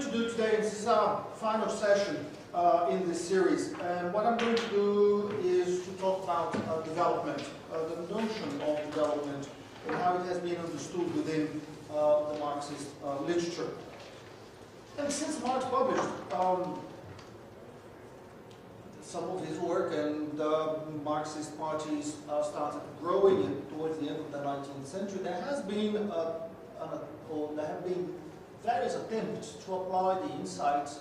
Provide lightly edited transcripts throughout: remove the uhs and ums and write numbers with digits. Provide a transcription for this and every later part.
going to do today, this is our final session in this series, and what I'm going to do is to talk about development, the notion of development, and how it has been understood within the Marxist literature. And since Marx published some of his work and Marxist parties started growing towards the end of the 19th century, there have been various attempts to apply the insights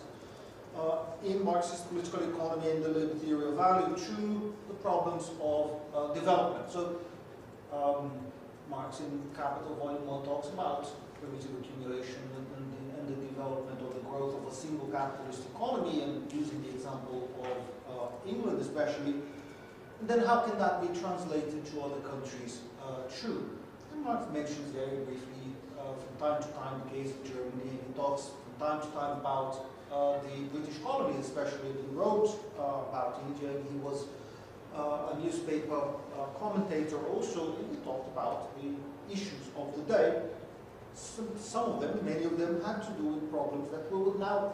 in Marxist political economy and the liberal theory of value to the problems of development. So Marx in Capital Volume 1 talks about primitive accumulation and the development of the growth of a single capitalist economy, and using the example of England especially. And then how can that be translated to other countries too? And Marx mentions very briefly from time to time the case of Germany. He talks from time to time about the British colonies, especially. He wrote about India. He was a newspaper commentator also. He talked about the issues of the day. Some of them, many of them, had to do with problems that we would now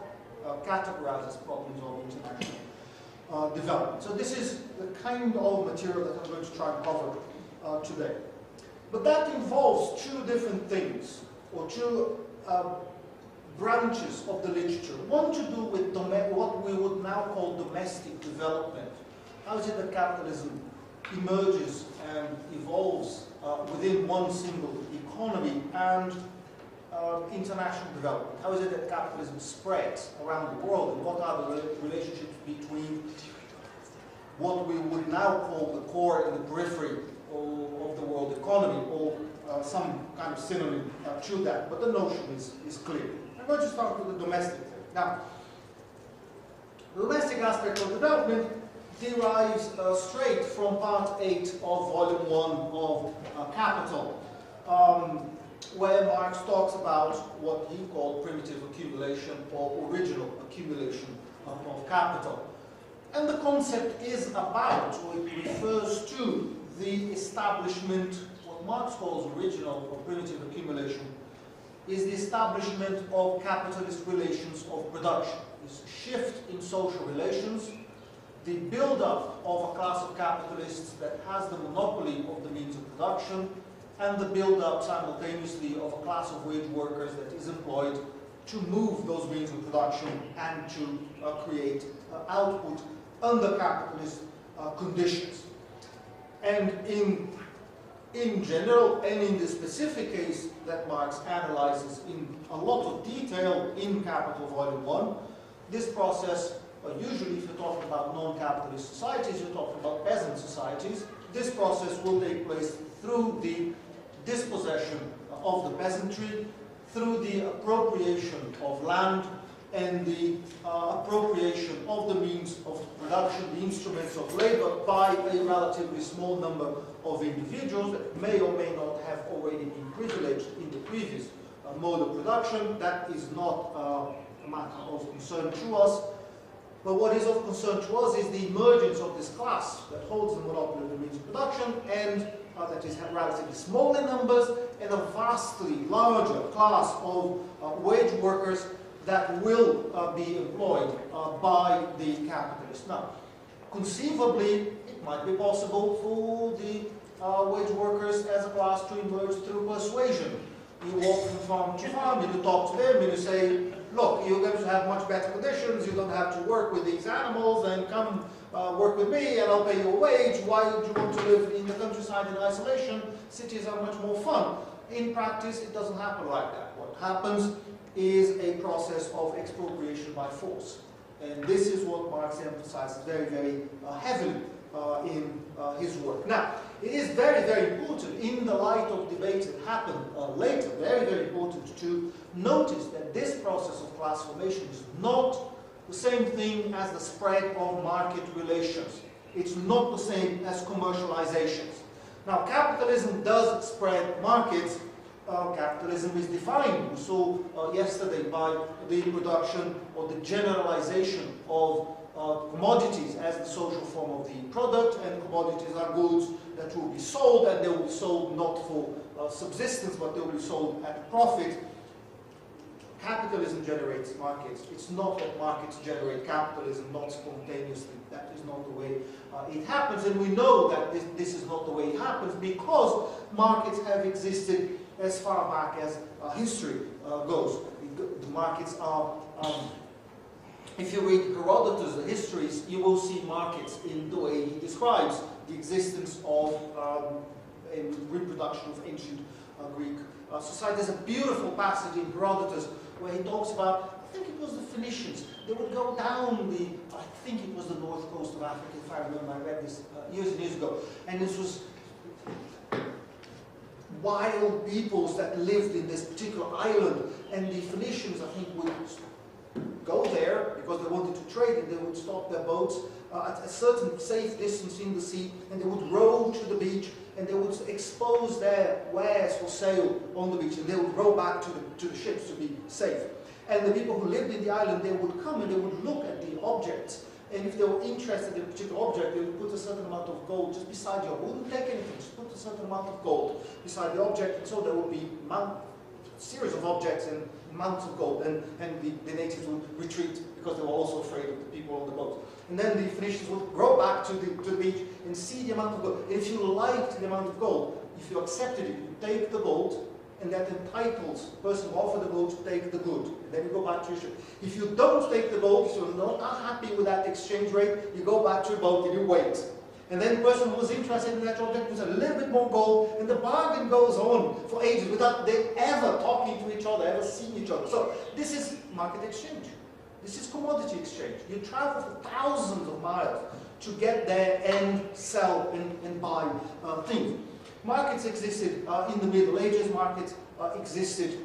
categorize as problems of international development. So this is the kind of material that I'm going to try and cover today. But that involves two different things, or two branches of the literature. One to do with what we would now call domestic development. How is it that capitalism emerges and evolves within one single economy, and international development? How is it that capitalism spreads around the world, and what are the relationships between what we would now call the core and the periphery of the world economy, or some kind of synonym to that, but the notion is clear. I'm going to start with the domestic thing. Now, the domestic aspect of development derives straight from part 8 of volume 1 of Capital, where Marx talks about what he called primitive accumulation or original accumulation of capital. And the concept is about, or it refers to, the establishment, what Marx calls original or primitive accumulation, is the establishment of capitalist relations of production. This shift in social relations, the build-up of a class of capitalists that has the monopoly of the means of production, and the build-up simultaneously of a class of wage workers that is employed to move those means of production and to create output under capitalist conditions. And in general, and in the specific case that Marx analyzes in a lot of detail in Capital Volume 1, this process, usually if you're talking about non-capitalist societies, you're talking about peasant societies, this process will take place through the dispossession of the peasantry, through the appropriation of land, and the appropriation of the means of production, the instruments of labor, by a relatively small number of individuals that may or may not have already been privileged in the previous mode of production. That is not a matter of concern to us. But what is of concern to us is the emergence of this class that holds the monopoly of the means of production, and that is relatively small in numbers, and a vastly larger class of wage workers that will be employed by the capitalists. Now, conceivably, it might be possible for the wage workers as a class to emerge through persuasion. You walk from farm to farm, and you talk to them, and you say, look, you're going to have much better conditions, you don't have to work with these animals, and come work with me, and I'll pay you a wage. Why do you want to live in the countryside in isolation? Cities are much more fun. In practice, it doesn't happen like that. What happens is a process of expropriation by force. And this is what Marx emphasizes very, very heavily in his work. Now, it is very, very important, in the light of debates that happen later, very, very important to notice that this process of class formation is not the same thing as the spread of market relations. It's not the same as commercializations. Now, capitalism does spread markets. Capitalism is defined, we saw yesterday, by the production or the generalization of commodities as the social form of the product, and commodities are goods that will be sold, and they will be sold not for subsistence, but they will be sold at profit. capitalism generates markets. It's not that markets generate capitalism, not spontaneously. That is not the way it happens. And we know that this is not the way it happens because markets have existed as far back as history goes. The markets are, if you read Herodotus' histories, you will see markets in the way he describes the existence of reproduction of ancient Greek society. There's a beautiful passage in Herodotus where he talks about, I think it was the Phoenicians. They would go down I think it was the north coast of Africa, if I remember. I read this years and years ago. And this was wild peoples that lived in this particular island. And the Phoenicians, I think, would go there because they wanted to trade, and they would stop their boats at a certain safe distance in the sea, and they would row to the beach, and they would expose their wares for sale on the beach, and they would row back to the ships to be safe. And the people who lived in the island, they would come and they would look at the objects, and if they were interested in a particular object, they would put a certain amount of gold just beside you. Wouldn't take anything, just put a certain amount of gold beside the object, and so there would be a series of objects and amounts of gold, and the natives would retreat because they were also afraid of the people on the boat. And then the Phoenicians would row back to the beach and see the amount of gold. And if you liked the amount of gold, if you accepted it, you take the gold, and that entitles the person who offered the gold to take the good. And then you go back to your ship. If you don't take the gold, if you're not happy with that exchange rate, you go back to your boat and you wait. And then the person who was interested in that object puts a little bit more gold, and the bargain goes on for ages without they ever talking to each other, ever seeing each other. So this is market exchange. This is commodity exchange. You travel for thousands of miles to get there and sell and buy things. Markets existed in the Middle Ages. Markets existed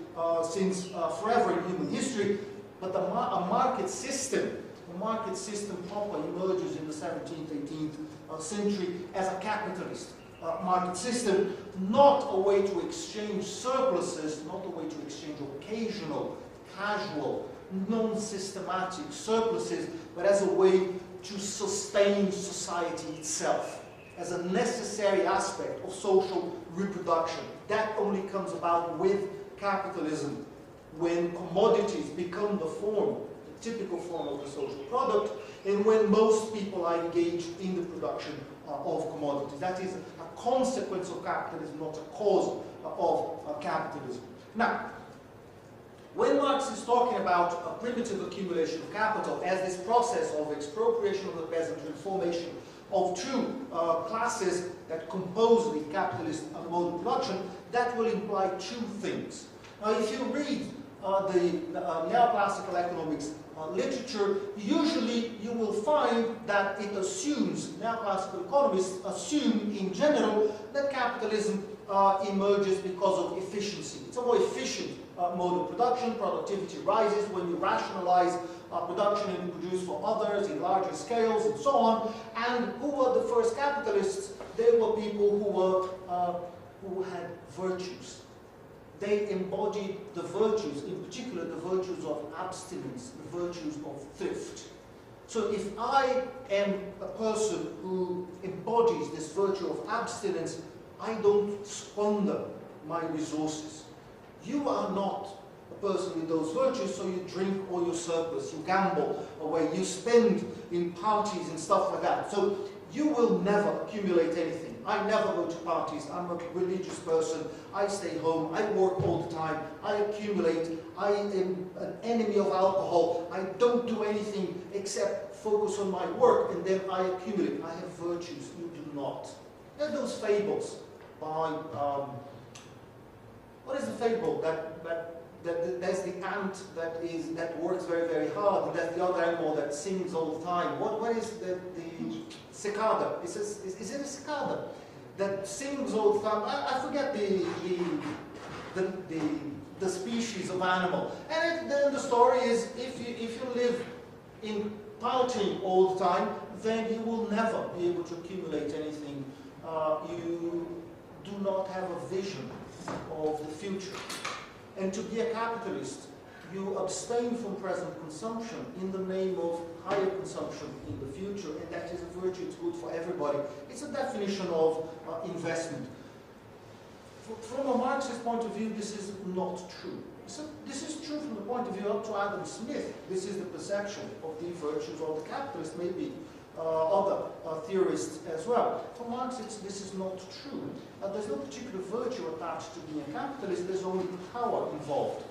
since forever in human history. But a market system proper emerges in the 17th, 18th century as a capitalist market system, not a way to exchange surpluses, not a way to exchange occasional, casual, non-systematic surpluses, but as a way to sustain society itself, as a necessary aspect of social reproduction. That only comes about with capitalism, when commodities become the form, the typical form of the social product, and when most people are engaged in the production of commodities. That is a consequence of capitalism, not a cause of capitalism. Now, when Marx is talking about a primitive accumulation of capital as this process of expropriation of the peasantry and formation of two classes that compose the capitalist mode of production, that will imply two things. Now, if you read the neoclassical economics literature, usually you will find that it assumes, neoclassical economists assume in general, that capitalism emerges because of efficiency. It's a more efficient mode of production. Productivity rises when you rationalize production and produce for others in larger scales and so on. And who were the first capitalists? They were people who had virtues. They embodied the virtues, in particular the virtues of abstinence, the virtues of thrift. So if I am a person who embodies this virtue of abstinence, I don't squander my resources. You are not a person with those virtues, so you drink all your surplus, you gamble away, you spend in parties and stuff like that. So you will never accumulate anything. I never go to parties. I'm a religious person. I stay home. I work all the time. I accumulate. I am an enemy of alcohol. I don't do anything except focus on my work, and then I accumulate. I have virtues. You do not. There are those fables by, what is the fable? That there's the ant that works very, very hard, and there's the other animal that sings all the time. What is the cicada? Is it a cicada that sings all the time? I forget the species of animal. And then the story is, if you live in pouting all the time, then you will never be able to accumulate anything. You do not have a vision of the future. And to be a capitalist, you abstain from present consumption in the name of higher consumption in the future, and that is a virtue. It's good for everybody. It's a definition of investment. From a Marxist point of view, this is not true. So this is true from the point of view up to Adam Smith. This is the perception of the virtues of the capitalist, maybe other theorists as well. For Marx, this is not true. There's no particular virtue attached to being a capitalist, there's only power involved.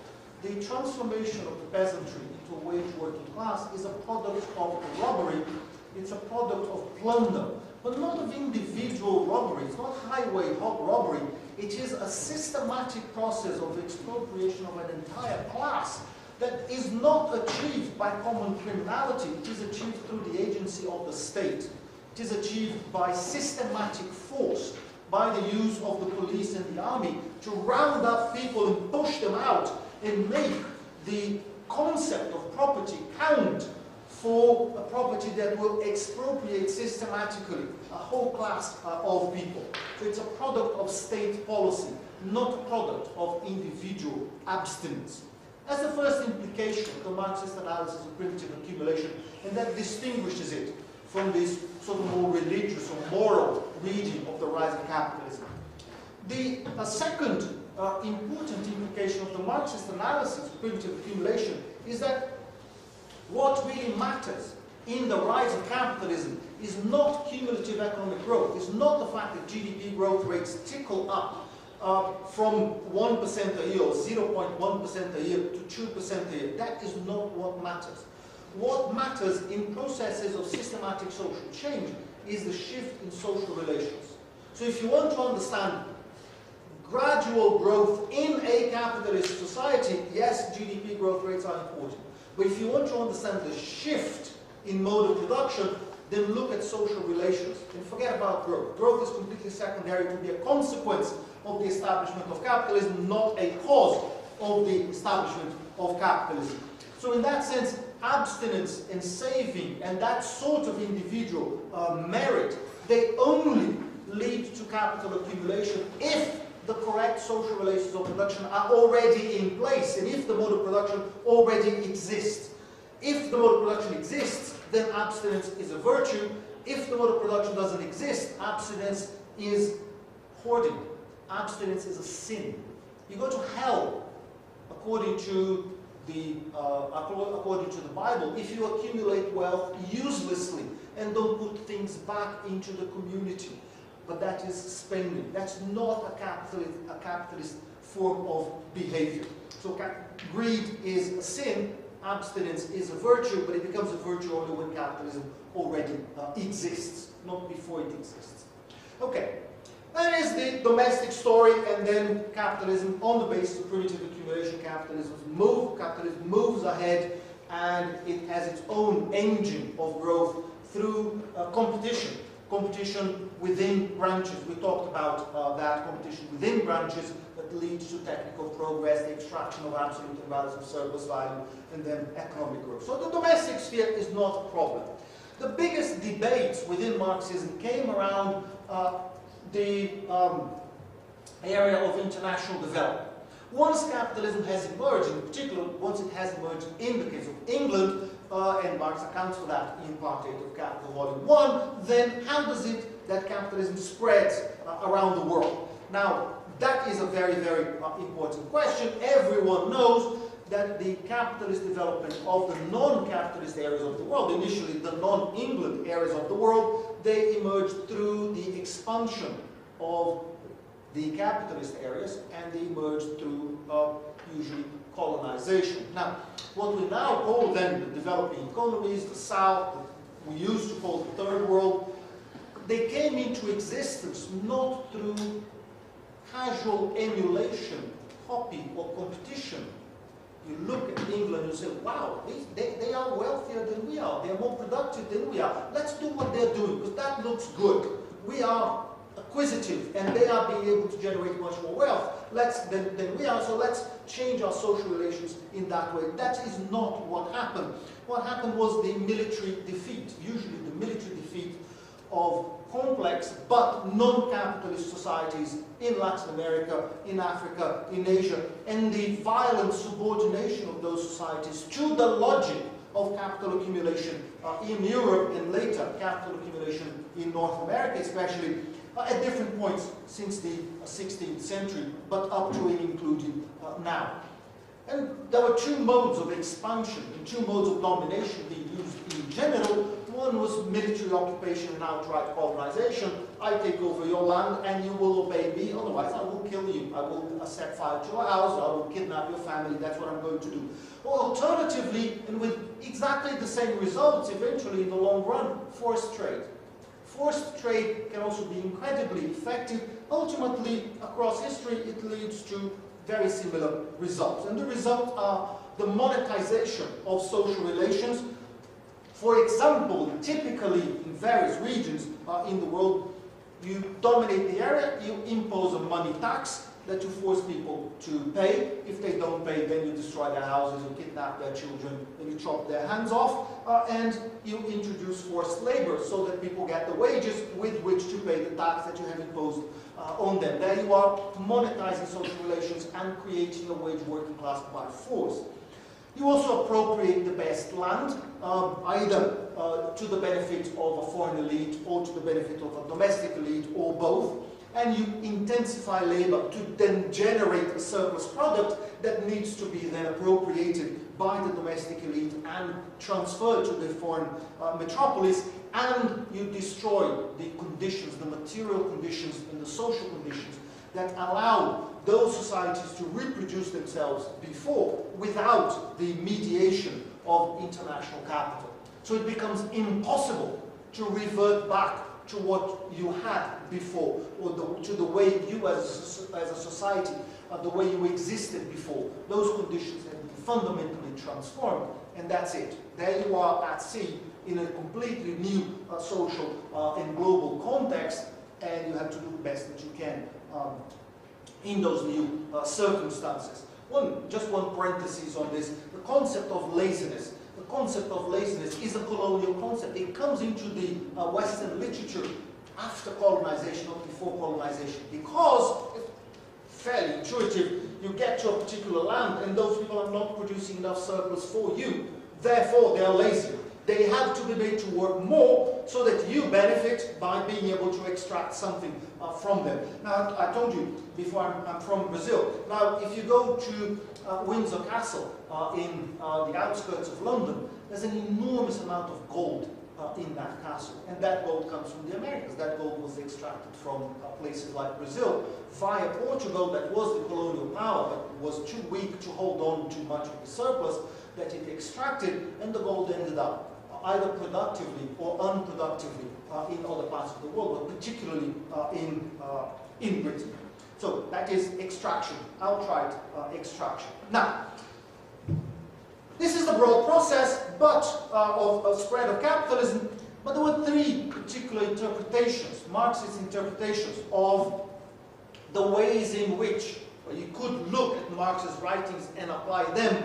The transformation of the peasantry into a wage working class is a product of robbery, it's a product of plunder, but not of individual robbery. It's not highway robbery. It is a systematic process of expropriation of an entire class that is not achieved by common criminality. It is achieved through the agency of the state. It is achieved by systematic force, by the use of the police and the army to round up people and push them out and make the concept of property count for a property that will expropriate systematically a whole class of people. So it's a product of state policy, not a product of individual abstinence. That's the first implication of the Marxist analysis of primitive accumulation, and that distinguishes it from this sort of more religious or moral reading of the rise of capitalism. The second important implication of the Marxist analysis of primitive accumulation is that what really matters in the rise of capitalism is not cumulative economic growth. It's not the fact that GDP growth rates tickle up from 1% a year or 0.1% a year to 2% a year. That is not what matters. What matters in processes of systematic social change is the shift in social relations. So if you want to understand gradual growth in a capitalist society, yes, GDP growth rates are important. But if you want to understand the shift in mode of production, then look at social relations and forget about growth. Growth is completely secondary to be a consequence of the establishment of capitalism, not a cause of the establishment of capitalism. So in that sense, abstinence and saving and that sort of individual merit, they only lead to capital accumulation if the correct social relations of production are already in place, and if the mode of production already exists. If the mode of production exists, then abstinence is a virtue. If the mode of production doesn't exist, abstinence is hoarding. Abstinence is a sin. You go to hell, according to the Bible, if you accumulate wealth uselessly and don't put things back into the community. But that is spending. That's not a capitalist form of behavior. So greed is a sin, abstinence is a virtue, but it becomes a virtue only when capitalism already exists, not before it exists. Okay, that is the domestic story, and then capitalism on the basis of primitive accumulation. Capitalism moves ahead, and it has its own engine of growth through competition. Competition within branches. We talked about that competition within branches that leads to technical progress, the extraction of absolute and relative surplus value, and then economic growth. So the domestic sphere is not a problem. The biggest debates within Marxism came around the area of international development. Once capitalism has emerged, in particular, once it has emerged in the case of England, and Marx accounts for that in Part 8 of Capital Volume 1, then how does it that capitalism spreads around the world? Now, that is a very, very important question. Everyone knows that the capitalist development of the non-capitalist areas of the world, initially the non-England areas of the world, they emerged through the expansion of the capitalist areas, and they emerged through usually colonization. Now, what we now call then the developing economies, the South, we used to call the Third World, they came into existence not through casual emulation, copy, or competition. You look at England and you say, wow, they are wealthier than we are, they are more productive than we are. Let's do what they're doing, because that looks good. We are acquisitive, and they are being able to generate much more wealth than we are, so let's change our social relations in that way. That is not what happened. What happened was the military defeat, usually the military defeat of complex but non-capitalist societies in Latin America, in Africa, in Asia, and the violent subordination of those societies to the logic of capital accumulation in Europe, and later capital accumulation in North America especially. at different points since the 16th century, but up to and including now. And there were two modes of expansion and two modes of domination being used in general. One was military occupation and outright colonization. I take over your land and you will obey me, otherwise I will kill you. I will set fire to your house, I will kidnap your family, that's what I'm going to do. Or alternatively, and with exactly the same results eventually in the long run, forced trade. Forced trade can also be incredibly effective. Ultimately, across history, it leads to very similar results. And the results are the monetization of social relations. For example, typically in various regions in the world, you dominate the area, you impose a money tax that you force people to pay. If they don't pay, then you destroy their houses, you kidnap their children, then you chop their hands off, and you introduce forced labor so that people get the wages with which to pay the tax that you have imposed on them. There you are monetizing social relations and creating a wage working class by force. You also appropriate the best land, either to the benefit of a foreign elite or to the benefit of a domestic elite or both. And you intensify labor to then generate a surplus product that needs to be then appropriated by the domestic elite and transferred to the foreign metropolis, and you destroy the conditions, the material conditions and the social conditions that allow those societies to reproduce themselves before without the mediation of international capital. So it becomes impossible to revert back to what you had before, or to the way you as a society, the way you existed before. Those conditions have been fundamentally transformed, and that's it. There you are at sea in a completely new social and global context, and you have to do the best that you can in those new circumstances. Just one parenthesis on this, the concept of laziness. The concept of laziness is a colonial concept. It comes into the Western literature after colonization, not before colonization, because it's fairly intuitive. You get to a particular land and those people are not producing enough surplus for you. Therefore, they are lazy. They have to be made to work more so that you benefit by being able to extract something from them. Now, I told you before, I'm from Brazil. Now, if you go to Windsor Castle in the outskirts of London, there's an enormous amount of gold in that castle. And that gold comes from the Americas. That gold was extracted from places like Brazil via Portugal, that was the colonial power, but was too weak to hold on to much of the surplus that it extracted, and the gold ended up either productively or unproductively in other parts of the world, but particularly in Britain. So that is extraction, outright extraction. Now, this is the broad process of spread of capitalism, but there were three particular interpretations, Marxist interpretations, of the ways in which you could look at Marx's writings and apply them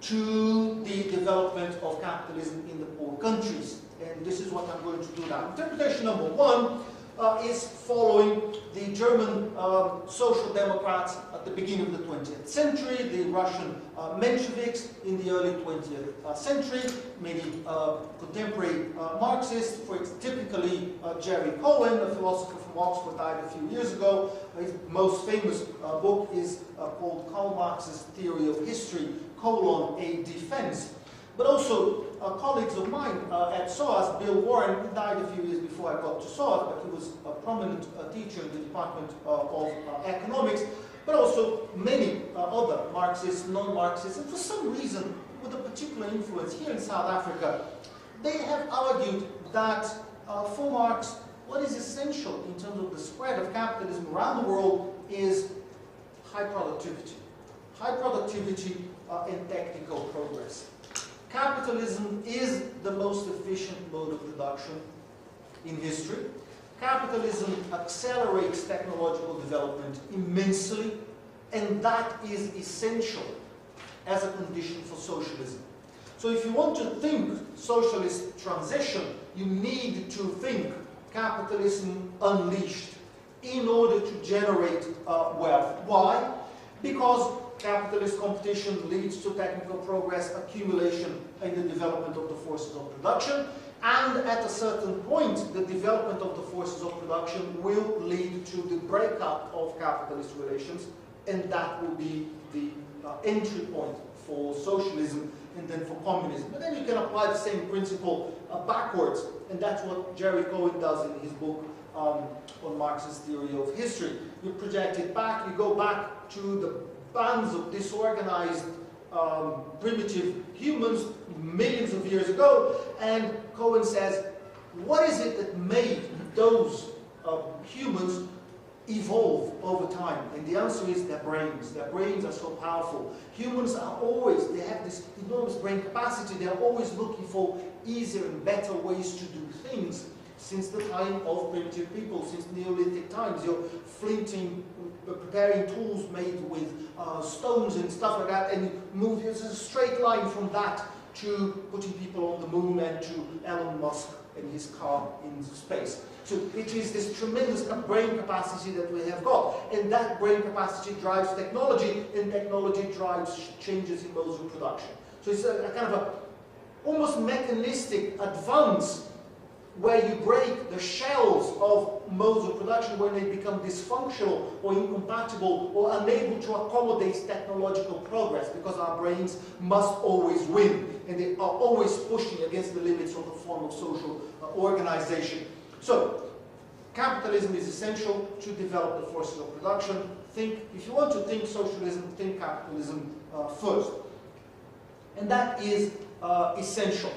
to the development of capitalism in the poor countries. And this is what I'm going to do now. Interpretation number one is following the German social democrats at the beginning of the 20th century, the Russian Mensheviks in the early 20th century, many contemporary Marxists, typically Jerry Cohen, a philosopher from Oxford, died a few years ago. His most famous book is called Karl Marx's Theory of History, a defense. But also colleagues of mine at SOAS, Bill Warren, who died a few years before I got to SOAS, but he was a prominent teacher in the Department of Economics, but also many other Marxists, non-Marxists, and for some reason, with a particular influence here in South Africa, they have argued that for Marx, what is essential in terms of the spread of capitalism around the world is high productivity. High productivity and technical progress. Capitalism is the most efficient mode of production in history. Capitalism accelerates technological development immensely, and that is essential as a condition for socialism. So if you want to think socialist transition, you need to think capitalism unleashed in order to generate wealth. Why? Because capitalist competition leads to technical progress, accumulation, and the development of the forces of production. And at a certain point, the development of the forces of production will lead to the breakup of capitalist relations, and that will be the entry point for socialism and then for communism. But then you can apply the same principle backwards, and that's what Jerry Cohen does in his book on Marx's theory of history. You project it back, you go back to the bands of disorganized primitive humans millions of years ago, and Cohen says, what is it that made those humans evolve over time? And the answer is their brains. Their brains are so powerful. Humans are always, they have this enormous brain capacity, they're always looking for easier and better ways to do things since the time of primitive people, since Neolithic times. You're flinting, preparing tools made with stones and stuff like that, and you move, there's a straight line from that to putting people on the moon and to Elon Musk and his car in space. So it is this tremendous brain capacity that we have got, and that brain capacity drives technology, and technology drives changes in modes of production. So it's a kind of a almost mechanistic advance where you break the shells of modes of production when they become dysfunctional or incompatible or unable to accommodate technological progress, because our brains must always win, and they are always pushing against the limits of the form of social organization. So, capitalism is essential to develop the forces of production. If you want to think socialism, think capitalism first. And that is essential.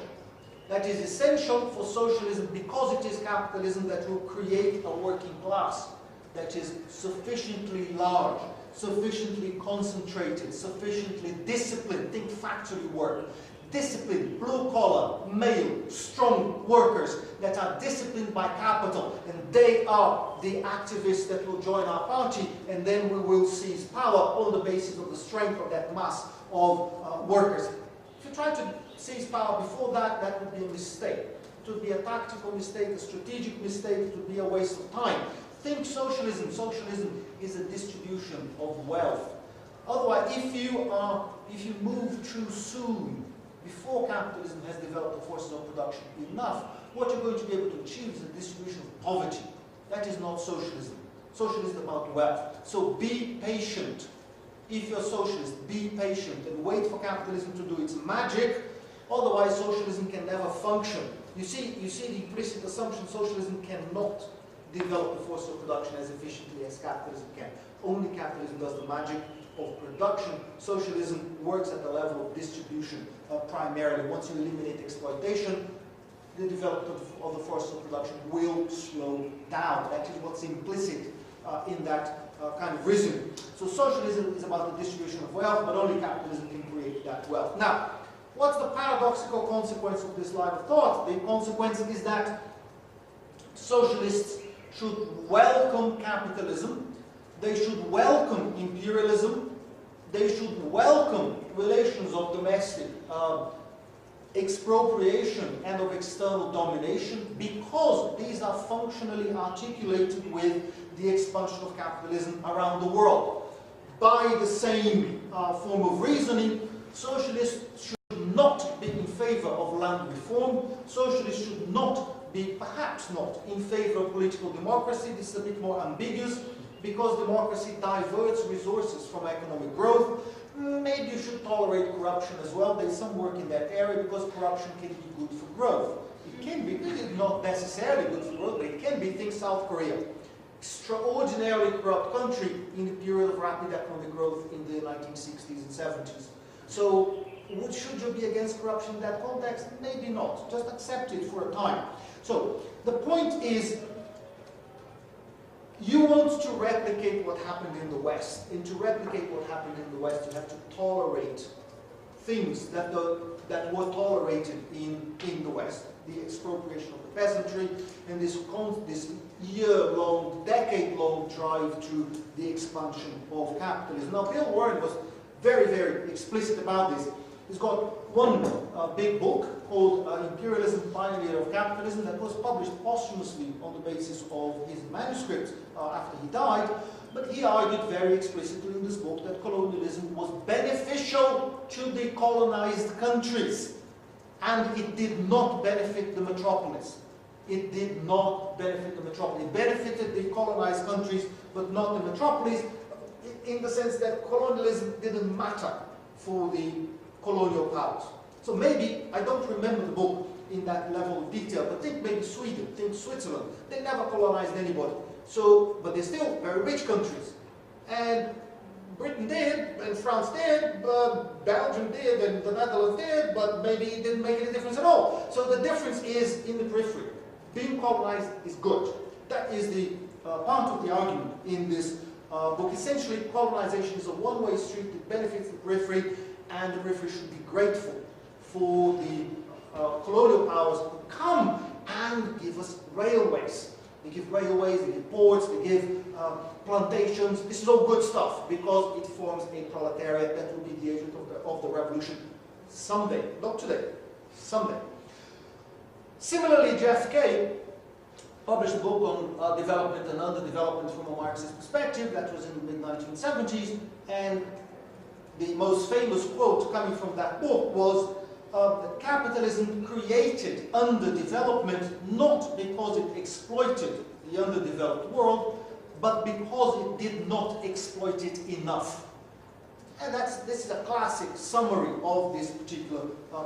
That is essential for socialism because it is capitalism that will create a working class that is sufficiently large, sufficiently concentrated, sufficiently disciplined. Think factory work. Disciplined, blue-collar, male, strong workers that are disciplined by capital, and they are the activists that will join our party, and then we will seize power on the basis of the strength of that mass of workers. If you try to seize power before that, that would be a mistake. It would be a tactical mistake, a strategic mistake, it would be a waste of time. Think socialism. Socialism is a distribution of wealth. Otherwise, if you move too soon, before capitalism has developed the forces of production enough, what you're going to be able to achieve is a distribution of poverty. That is not socialism. Socialism is about wealth. So be patient. If you're a socialist, be patient and wait for capitalism to do its magic. Otherwise, socialism can never function. You see the implicit assumption: socialism cannot develop the forces of production as efficiently as capitalism can. Only capitalism does the magic of production. Socialism works at the level of distribution primarily. Once you eliminate exploitation, the development of the forces of production will slow down. That is what's implicit in that kind of reasoning. So socialism is about the distribution of wealth, but only capitalism can create that wealth. Now, what's the paradoxical consequence of this line of thought? The consequence is that socialists should welcome capitalism, they should welcome imperialism, they should welcome relations of domestic expropriation and of external domination, because these are functionally articulated with the expansion of capitalism around the world. By the same form of reasoning, socialists should not be in favor of land reform. Socialists should not be, perhaps not, in favor of political democracy. This is a bit more ambiguous, because democracy diverts resources from economic growth. Maybe you should tolerate corruption as well. There's some work in that area, because corruption can be good for growth. It can be, not necessarily good for growth, but it can be. Think South Korea. Extraordinarily corrupt country in the period of rapid economic growth in the 1960s and 70s. So, should you be against corruption in that context? Maybe not. Just accept it for a time. So, the point is, you want to replicate what happened in the West. And to replicate what happened in the West, you have to tolerate things that were tolerated in the West. The expropriation of the peasantry, and this year-long, decade-long drive to the expansion of capitalism. Now, Bill Warren was very, very explicit about this. He's got one big book called Imperialism, Pioneer of Capitalism, that was published posthumously on the basis of his manuscript after he died. But he argued very explicitly in this book that colonialism was beneficial to the colonized countries. and it did not benefit the metropolis. It did not benefit the metropolis. It benefited the colonized countries, but not the metropolis, in the sense that colonialism didn't matter for the colonial powers. So maybe, I don't remember the book in that level of detail, but think maybe Sweden, think Switzerland. They never colonized anybody. So, but they're still very rich countries. And Britain did, and France did, but Belgium did, and the Netherlands did, but maybe it didn't make any difference at all. So the difference is in the periphery. Being colonized is good. That is the part of the argument in this book. Essentially, colonization is a one-way street that benefits the periphery, and the periphery should be grateful for the colonial powers who come and give us railways. They give railways, they give ports, they give plantations. This is all good stuff because it forms a proletariat that will be the agent of the revolution someday. Not today, someday. Similarly, JFK published a book on development and underdevelopment from a Marxist perspective. That was in the mid-1970s, and the most famous quote coming from that book was that capitalism created underdevelopment not because it exploited the underdeveloped world, but because it did not exploit it enough. And this is a classic summary of this particular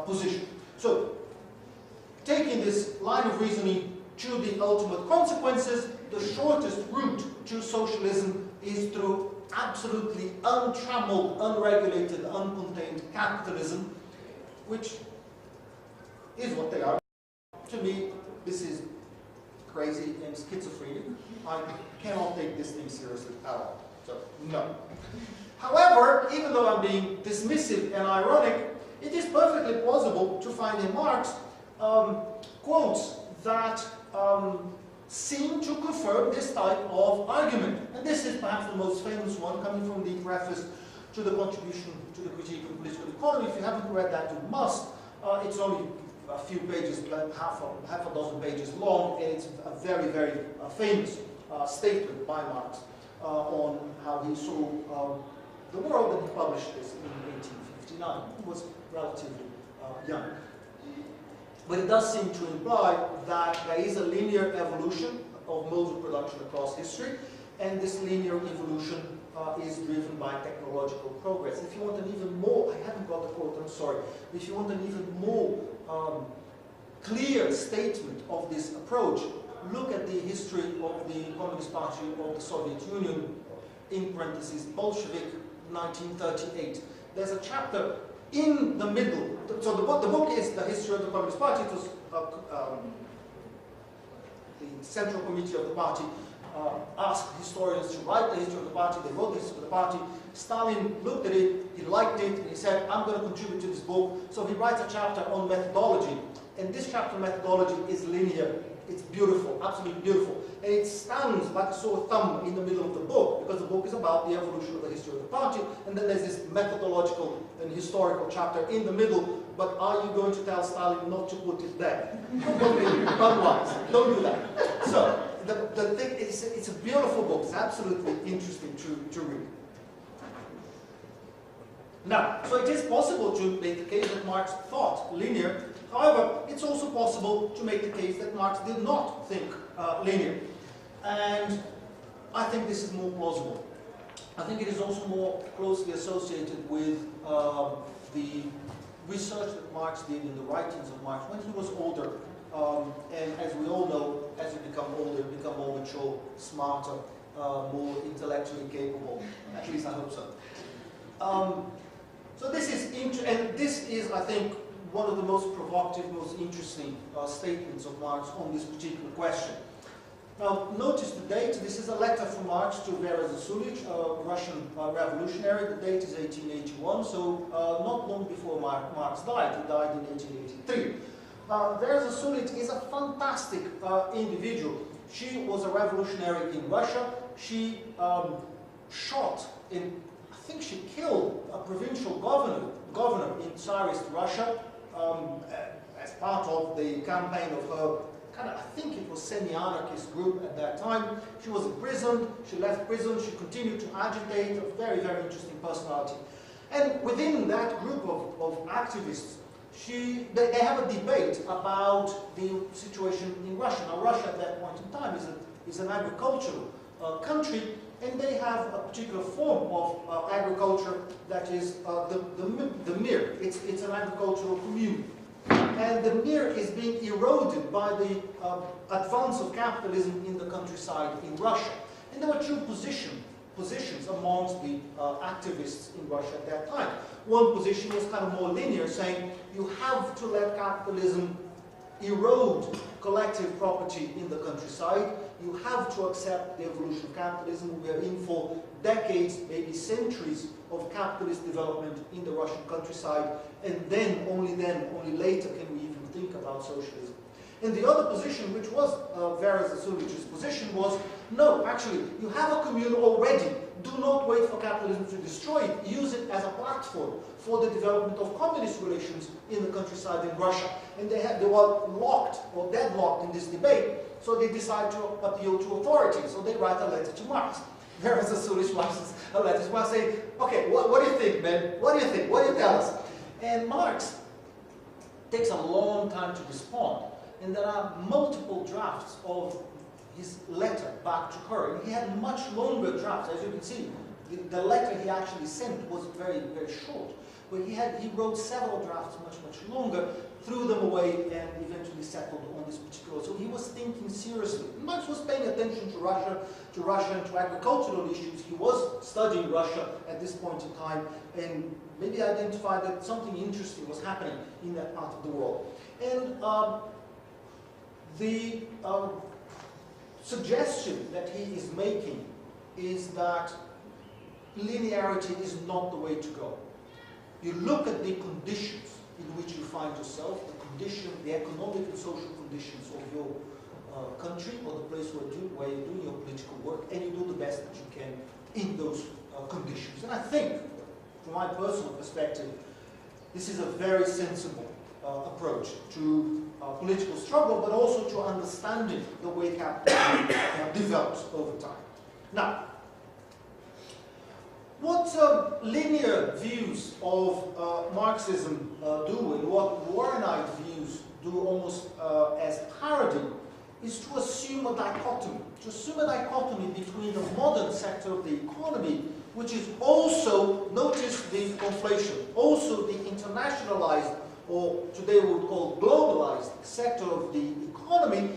position. So, taking this line of reasoning to the ultimate consequences, the shortest route to socialism is through absolutely untrammeled, unregulated, uncontained capitalism, which is what they are. To me, this is crazy and schizophrenic. I cannot take this thing seriously at all. So, no. However, even though I'm being dismissive and ironic, it is perfectly plausible to find in Marx quotes that seem to confirm this type of argument. And this is perhaps the most famous one, coming from the preface to the contribution to the critique of political economy. If you haven't read that, you must. It's only a few pages, half a dozen pages long, and it's a very, very famous statement by Marx on how he saw the world, and he published this in 1859. He was relatively young. But it does seem to imply that there is a linear evolution of modes of production across history, and this linear evolution is driven by technological progress. If you want an even more, I haven't got the quote, I'm sorry, if you want an even more clear statement of this approach, look at the history of the Communist Party of the Soviet Union, in parentheses, Bolshevik, 1938. There's a chapter in the middle. So the book is the history of the Communist Party. It was the Central Committee of the party asked historians to write the history of the party. They wrote the history of the party. Stalin looked at it, he liked it, and he said, I'm going to contribute to this book. So he writes a chapter on methodology. And this chapter on methodology is linear. It's beautiful, absolutely beautiful. And it stands like a sore thumb in the middle of the book, because the book is about the evolution of the history of the party, and then there's this methodological and historical chapter in the middle. But are you going to tell Stalin not to put it there? Otherwise, don't do that. So, the thing, it's a beautiful book. It's absolutely interesting to read. Now, so it is possible to make the case that Marx thought linear. However, it's also possible to make the case that Marx did not think linear. And I think this is more plausible. I think it is also more closely associated with the research that Marx did in the writings of Marx when he was older. And as we all know, as you become older, you become more mature, smarter, more intellectually capable. At least I hope so. So this is, I think, one of the most provocative, most interesting statements of Marx on this particular question. Now, notice the date. This is a letter from Marx to Vera Zasulich, a Russian revolutionary. The date is 1881, so not long before Marx died. He died in 1883. Vera Zasulich is a fantastic individual. She was a revolutionary in Russia. She shot in, I think she killed a provincial governor in Tsarist Russia as part of the campaign of her I think it was semi-anarchist group at that time. She was imprisoned, she left prison, she continued to agitate, a very, very interesting personality. And within that group of activists, they have a debate about the situation in Russia. Now, Russia at that point in time is an agricultural country, and they have a particular form of agriculture that is the mir. It's an agricultural commune. And the mir is being eroded by the advance of capitalism in the countryside in Russia. And there were two positions amongst the activists in Russia at that time. One position was kind of more linear, saying you have to let capitalism erode collective property in the countryside. You have to accept the evolution of capitalism. We are in for decades, maybe centuries of capitalist development in the Russian countryside, and then, only later can we even think about socialism. And the other position, which was Vera Zasulich's position, was, no, actually, you have a commune already. Do not wait for capitalism to destroy it. Use it as a platform for the development of communist relations in the countryside in Russia. And they were locked or deadlocked in this debate, so they decided to appeal to authority. So they write a letter to Marx. Vera Zasulich writes a letter to Marx saying, okay, what do you think, man? What do you think? What do you tell us? And Marx takes a long time to respond. And there are multiple drafts of his letter back to her. And he had much longer drafts. As you can see, the letter he actually sent was very, very short. But he wrote several drafts much longer, threw them away, and eventually settled on this particular. So he was thinking seriously. Marx was paying attention to Russia and to agricultural issues. He was studying Russia at this point in time, and maybe identified that something interesting was happening in that part of the world. And the suggestion that he is making is that linearity is not the way to go. You look at the conditions in which you find yourself, the economic and social conditions of your country or the place where you're doing your political work, and you do the best that you can in those conditions. And I think, from my personal perspective, this is a very sensible approach to political struggle, but also to understanding the way capitalism develops over time. Now, what linear views of Marxism do, and what Warrenite views do almost as parody, is to assume a dichotomy. To assume a dichotomy between the modern sector of the economy, which is also, notice the conflation, also the internationalized, or today we would call globalized sector of the economy,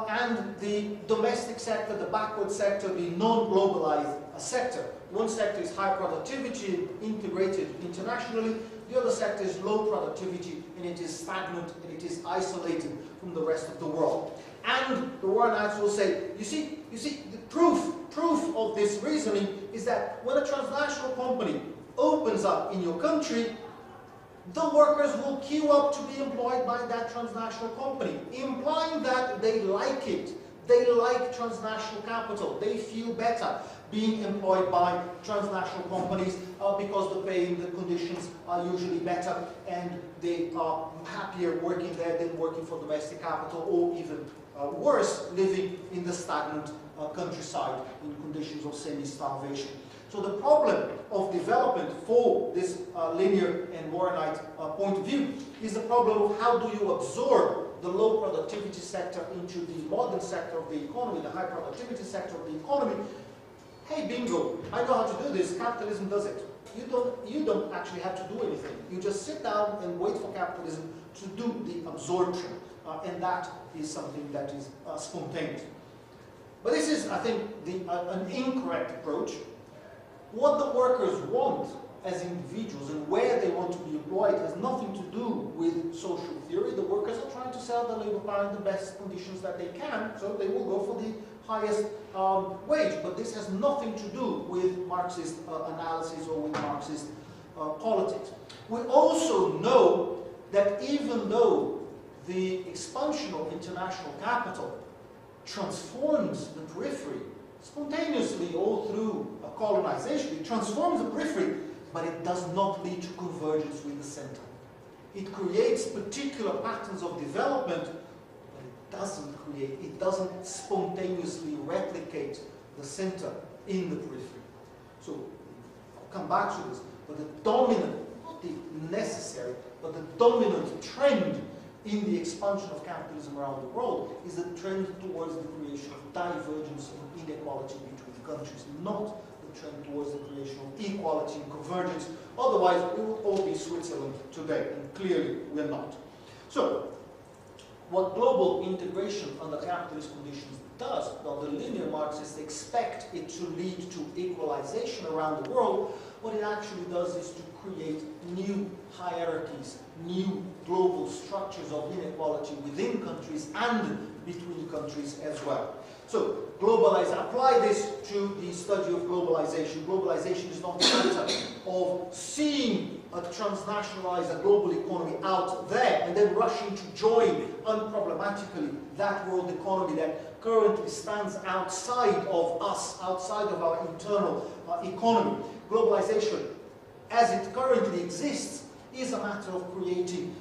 and the domestic sector, the backward sector, the non-globalized sector. One sector is high productivity, integrated internationally. The other sector is low productivity, and it is stagnant, and it is isolated from the rest of the world. And the Warrenites will say, you see, the proof of this reasoning is that when a transnational company opens up in your country, the workers will queue up to be employed by that transnational company, implying that they like it. They like transnational capital. They feel better being employed by transnational companies because the pay and the conditions are usually better, and they are happier working there than working for domestic capital, or even worse, living in the stagnant countryside in conditions of semi-starvation. So the problem of development for this linear and Warrenite point of view is the problem of how do you absorb the low productivity sector into the modern sector of the economy, the high productivity sector of the economy. Hey, bingo, I know how to do this, capitalism does it. You don't actually have to do anything. You just sit down and wait for capitalism to do the absorption, and that is something that is spontaneous. But this is, I think, an incorrect approach. What the workers want as individuals and where they want to be employed has nothing to do with social theory. The workers are trying to sell the labor power in the best conditions that they can, so they will go for the highest wage. But this has nothing to do with Marxist analysis or with Marxist politics. We also know that even though the expansion of international capital transforms the periphery spontaneously or through colonization, it transforms the periphery, but it does not lead to convergence with the center. It creates particular patterns of development, but it doesn't spontaneously replicate the center in the periphery. So I'll come back to this, but the dominant, not the necessary, but the dominant trend in the expansion of capitalism around the world is a trend towards the creation of divergence and inequality between countries, not the trend towards the creation of equality and convergence. Otherwise, we will all be Switzerland today, and clearly we're not. So, what global integration under capitalist conditions does, well, the linear Marxists expect it to lead to equalization around the world. What it actually does is to create new hierarchies, new global structures of inequality within countries and between countries as well. So, apply this to the study of globalization. Globalization is not a matter of seeing a transnationalized, a global economy out there and then rushing to join unproblematically that world economy that currently stands outside of us, outside of our internal economy. Globalization, as it currently exists, is a matter of creating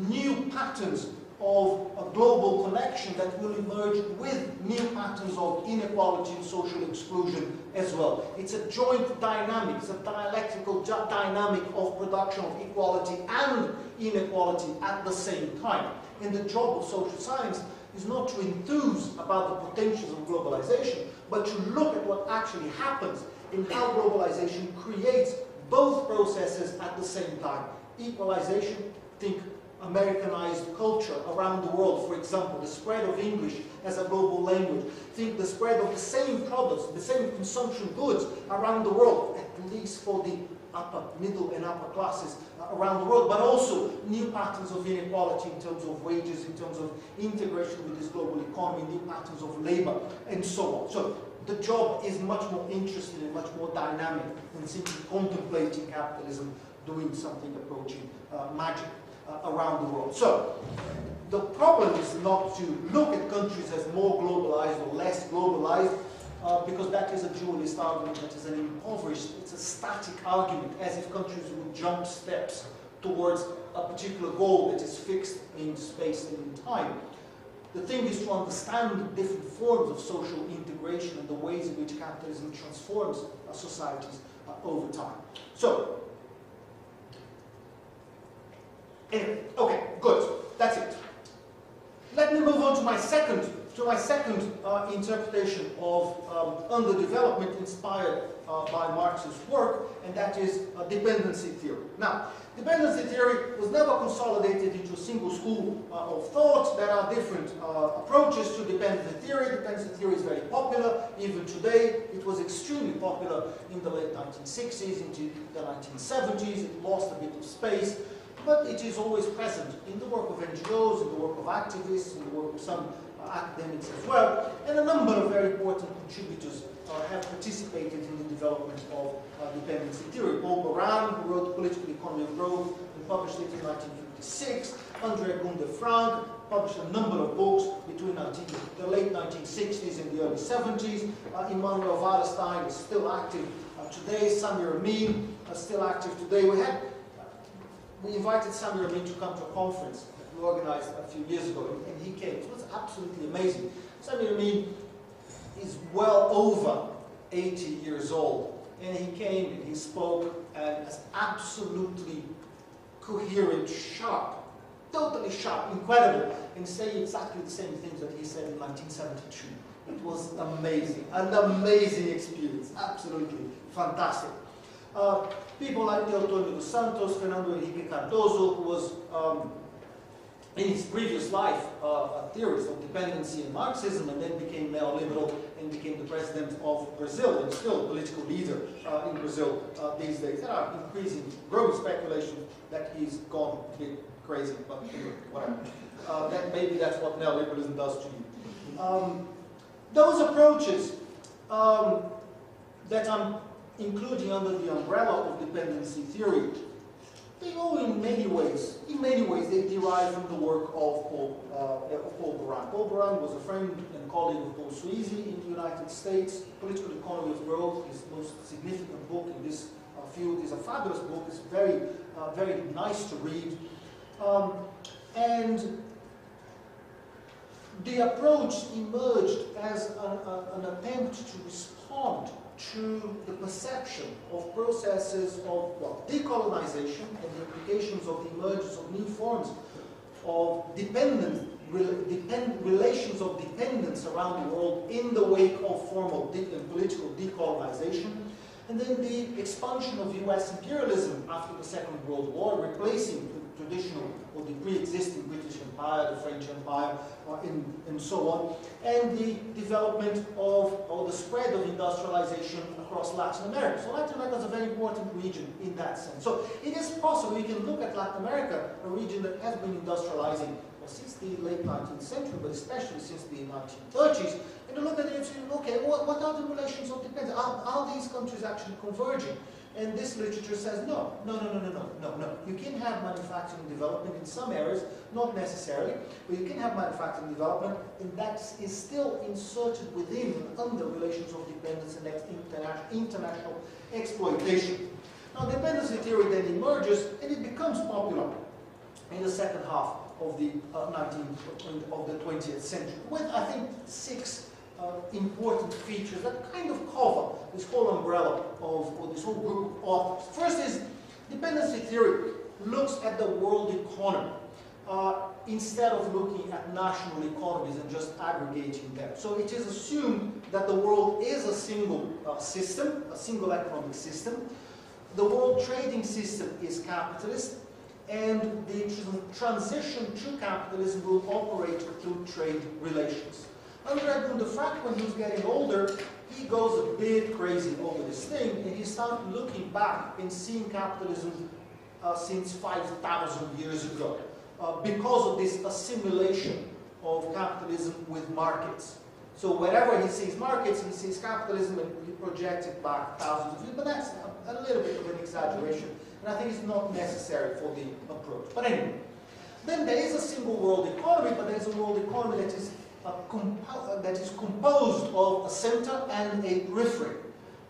new patterns of a global connection that will emerge with new patterns of inequality and social exclusion as well. It's a joint dynamic, it's a dialectical dynamic of production of equality and inequality at the same time. And the job of social science is not to enthuse about the potentials of globalization, but to look at what actually happens in how globalization creates both processes at the same time. Equalization, think Americanized culture around the world, for example, the spread of English as a global language. Think the spread of the same products, the same consumption goods around the world, at least for the upper, middle and upper classes around the world, but also new patterns of inequality in terms of wages, in terms of integration with this global economy, new patterns of labor, and so on. So the job is much more interesting and much more dynamic than simply contemplating capitalism doing something approaching magic around the world. So, the problem is not to look at countries as more globalized or less globalized, because that is a dualist argument, that is an impoverished, it's a static argument, as if countries would jump steps towards a particular goal that is fixed in space and in time. The thing is to understand different forms of social integration and the ways in which capitalism transforms societies over time. So, anyway, okay, good. That's it. Let me move on to my second interpretation of underdevelopment inspired by Marx's work, and that is dependency theory. Now, dependency theory was never consolidated into a single school of thought. There are different approaches to dependency theory. Dependency theory is very popular even today. It was extremely popular in the late 1960s, into the 1970s. It lost a bit of space, but it is always present in the work of NGOs, in the work of activists, in the work of some academics as well, and a number of very important contributors have participated in the development of dependency theory. Paul Moran, who wrote Political Economy of Growth and published it in 1956, André Gunde-Frank published a number of books between the late 1960s and the early 70s. Immanuel Wallerstein is still active today. Samir Amin is still active today. We invited Samir Amin to come to a conference that we organized a few years ago, and he came. It was absolutely amazing. Samir Amin is well over 80 years old, and he came and he spoke and was absolutely coherent, sharp, totally sharp, incredible, and saying exactly the same things that he said in 1972. It was amazing, an amazing experience, absolutely fantastic. People like Teotonio dos Santos, Fernando Henrique Cardoso, who was in his previous life a theorist of dependency and Marxism, and then became neoliberal and became the president of Brazil, and still a political leader in Brazil these days. There are increasing, growing speculation that he's gone a bit crazy, but whatever. Maybe that's what neoliberalism does to you. Those approaches that I'm including under the umbrella of dependency theory, they go in many ways. In many ways, they derive from the work of Paul Moran. Paul Moran was a friend and colleague of Paul Suisi in the United States. Political Economy of Growth, his most significant book in this field, is a fabulous book. It's very, very nice to read. And the approach emerged as an attempt to respond to the perception of processes of decolonization and the relations of the emergence of new forms of relations of dependence around the world in the wake of formal political decolonization, and then the expansion of US imperialism after the Second World War, replacing the traditional or the pre-existing British Empire, the French Empire, and so on, and the development of, or the spread of industrialization across Latin America. So Latin America is a very important region in that sense. So it is possible, you can look at Latin America, a region that has been industrializing since the late 19th century, but especially since the 1930s, and you look at it and say, okay, what are the relations of dependence? Are these countries actually converging? And this literature says no. You can have manufacturing development in some areas, not necessarily, but you can have manufacturing development, and that is still inserted within and under relations of dependence and international exploitation. Now, dependency theory then emerges, and it becomes popular in the second half of the 20th century, with, I think, 6 important features that kind of cover this whole umbrella of, or this whole group of authors. First is, dependency theory looks at the world economy instead of looking at national economies and just aggregating them. So it is assumed that the world is a single system, a single economic system. The world trading system is capitalist, and the transition to capitalism will operate through trade relations. Under Edmund de Frank, when he was getting older, he goes a bit crazy over this thing, and he started looking back and seeing capitalism since 5,000 years ago, because of this assimilation of capitalism with markets. So wherever he sees markets, he sees capitalism, and he projects it back thousands of years, but that's a little bit of an exaggeration, and I think it's not necessary for the approach. But anyway, then there is a single world economy, but there is a world economy that is composed of a center and a periphery.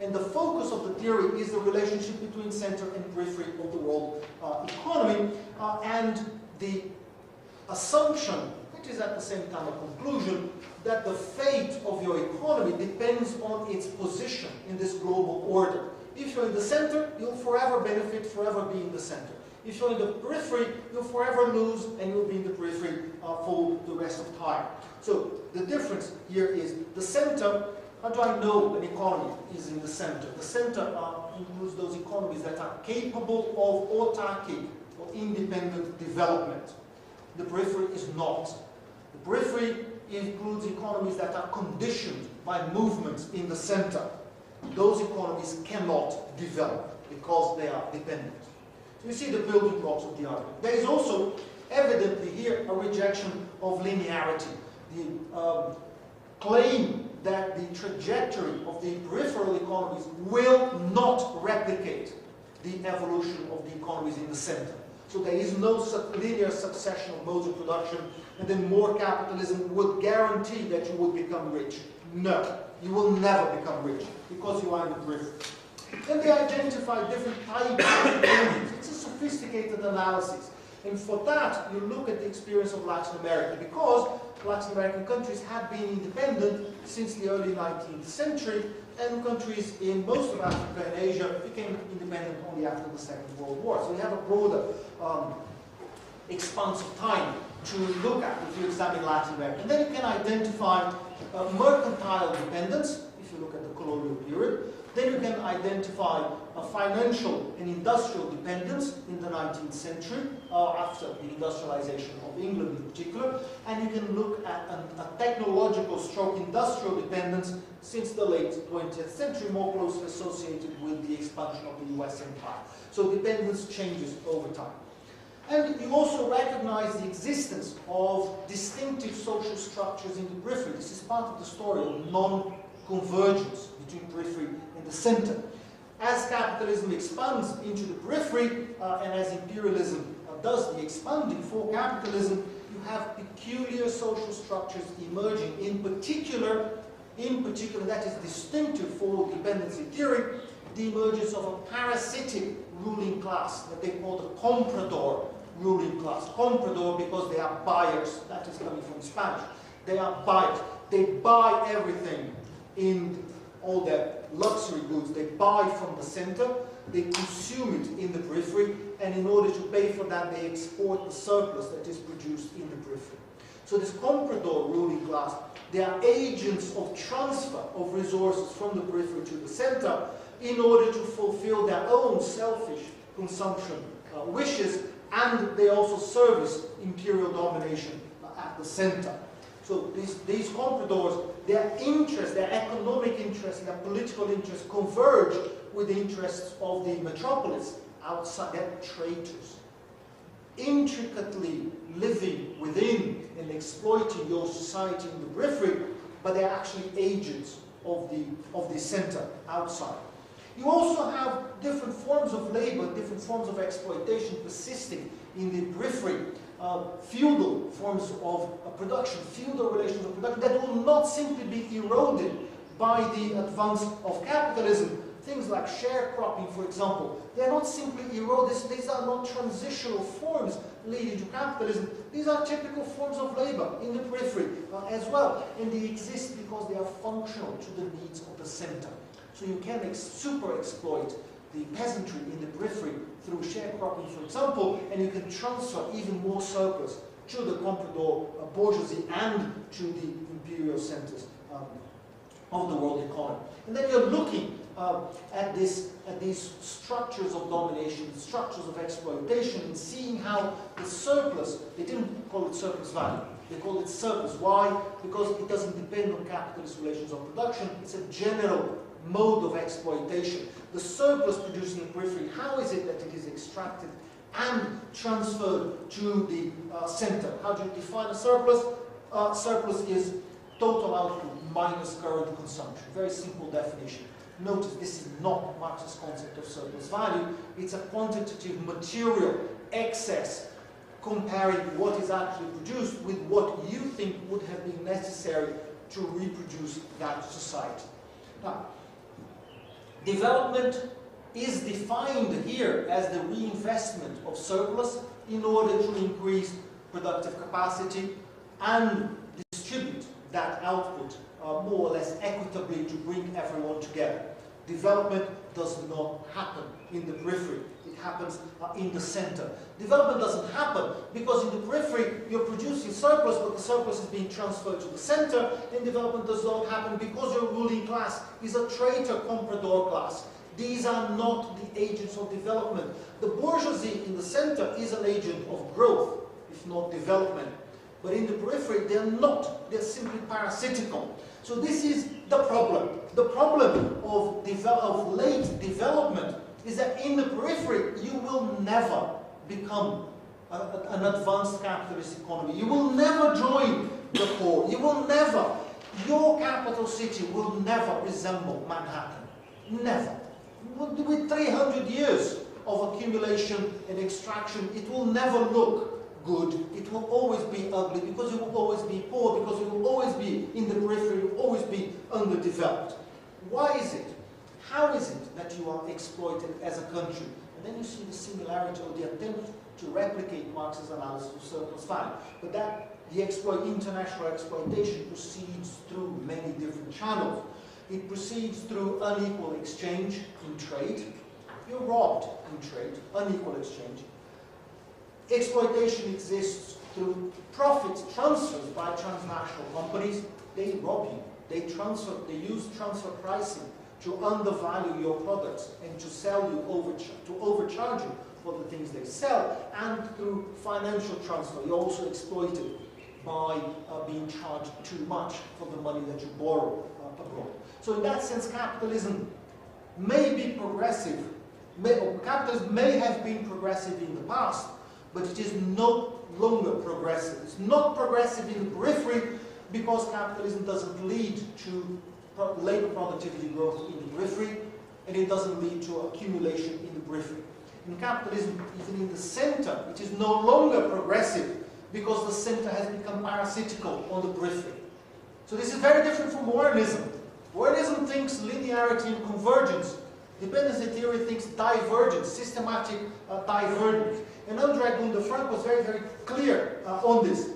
And the focus of the theory is the relationship between center and periphery of the world economy, and the assumption, which is at the same time a conclusion, that the fate of your economy depends on its position in this global order. If you're in the center, you'll forever benefit, forever be in the center. If you're in the periphery, you'll forever lose, and you'll be in the periphery for the rest of time. So the difference here is the center. How do I know an economy is in the center? The center includes those economies that are capable of autarky or independent development. The periphery is not. The periphery includes economies that are conditioned by movements in the center. Those economies cannot develop because they are dependent. So you see the building blocks of the argument. There is also evidently here a rejection of linearity. The claim that the trajectory of the peripheral economies will not replicate the evolution of the economies in the center. So there is no linear succession of modes of production, and then more capitalism would guarantee that you would become rich. No, you will never become rich because you are in the periphery. Then they identify different types of economies. It's a sophisticated analysis. And for that, you look at the experience of Latin America, because Latin American countries had been independent since the early 19th century, and countries in most of Africa and Asia became independent only after the Second World War. So you have a broader expanse of time to look at if you examine Latin America. And then you can identify mercantile dependence, if you look at the colonial period. Then you can identify a financial and industrial dependence in the 19th century, after the industrialization of England in particular, and you can look at a technological stroke industrial dependence since the late 20th century, more closely associated with the expansion of the US empire. So dependence changes over time. And you also recognize the existence of distinctive social structures in the periphery. This is part of the story of non-convergence between periphery and the center. As capitalism expands into the periphery, and as imperialism does the expanding for capitalism, you have peculiar social structures emerging. In particular, that is distinctive for dependency theory, the emergence of a parasitic ruling class that they call the comprador ruling class. Comprador because they are buyers. That is coming from Spanish. They are buyers. They buy everything in all their luxury goods. They buy from the center. they consume it in the periphery, and in order to pay for that, they export the surplus that is produced in the periphery. So this comprador ruling class, they are agents of transfer of resources from the periphery to the center in order to fulfill their own selfish consumption wishes, and they also service imperial domination at the center. So these compradors, their interests, their economic interests, their political interests converge with the interests of the metropolis outside. They're traitors, intricately living within and exploiting your society in the periphery, but they're actually agents of the center outside. You also have different forms of labor, different forms of exploitation persisting in the periphery. Feudal forms of production, feudal relations of production that will not simply be eroded by the advance of capitalism. Things like sharecropping, for example, they are not simply eroded. These are not transitional forms leading to capitalism. These are typical forms of labor in the periphery as well. And they exist because they are functional to the needs of the center. So you can super exploit the peasantry in the periphery through sharecropping, for example, and you can transfer even more surplus to the comprador bourgeoisie and to the imperial centers of the world economy. And then you're looking at these structures of domination, structures of exploitation, and seeing how the surplus, they didn't call it surplus value, they called it surplus. Why? Because it doesn't depend on capitalist relations of production, it's a general mode of exploitation. The surplus produced in the periphery, how is it that it is extracted and transferred to the center? How do you define a surplus? Surplus is total output minus current consumption. Very simple definition. Notice this is not Marx's concept of surplus value. It's a quantitative material excess comparing what is actually produced with what you think would have been necessary to reproduce that society. Now, development is defined here as the reinvestment of surplus in order to increase productive capacity and distribute that output more or less equitably to bring everyone together. Development does not happen in the periphery. It happens in the center. Development doesn't happen because in the periphery you're producing surplus, but the surplus is being transferred to the center, and development does not happen because your ruling class is a traitor comprador class. These are not the agents of development. The bourgeoisie in the center is an agent of growth, if not development. But in the periphery, they're not. They're simply parasitical. So this is the problem. The problem of late development is that in the periphery, you will never become an advanced capitalist economy. You will never join the core. You will never. Your capital city will never resemble Manhattan. Never. With 300 years of accumulation and extraction, it will never look good. It will always be ugly because you will always be poor, because you will always be in the periphery, you will always be underdeveloped. Why is it? How is it that you are exploited as a country? And then you see the similarity or the attempt to replicate Marx's analysis of surplus value. But that the international exploitation proceeds through many different channels. It proceeds through unequal exchange in trade. You're robbed in trade, unequal exchange. Exploitation exists through profit transfers by transnational companies. They rob you. They use transfer pricing to undervalue your products and to sell you, to overcharge you for the things they sell. And through financial transfer, you're also exploited by being charged too much for the money that you borrow abroad. So in that sense, capitalism may be progressive. Capitalism may have been progressive in the past, but it is no longer progressive. It's not progressive in the periphery because capitalism doesn't lead to labor productivity growth in the periphery, and it doesn't lead to accumulation in the periphery. In capitalism, even in the center, it is no longer progressive because the center has become parasitical on the periphery. So this is very different from Warrenism. Warrenism thinks linearity and convergence. Dependency theory thinks divergence, systematic divergence. And André Gunder Frank was very, very clear on this.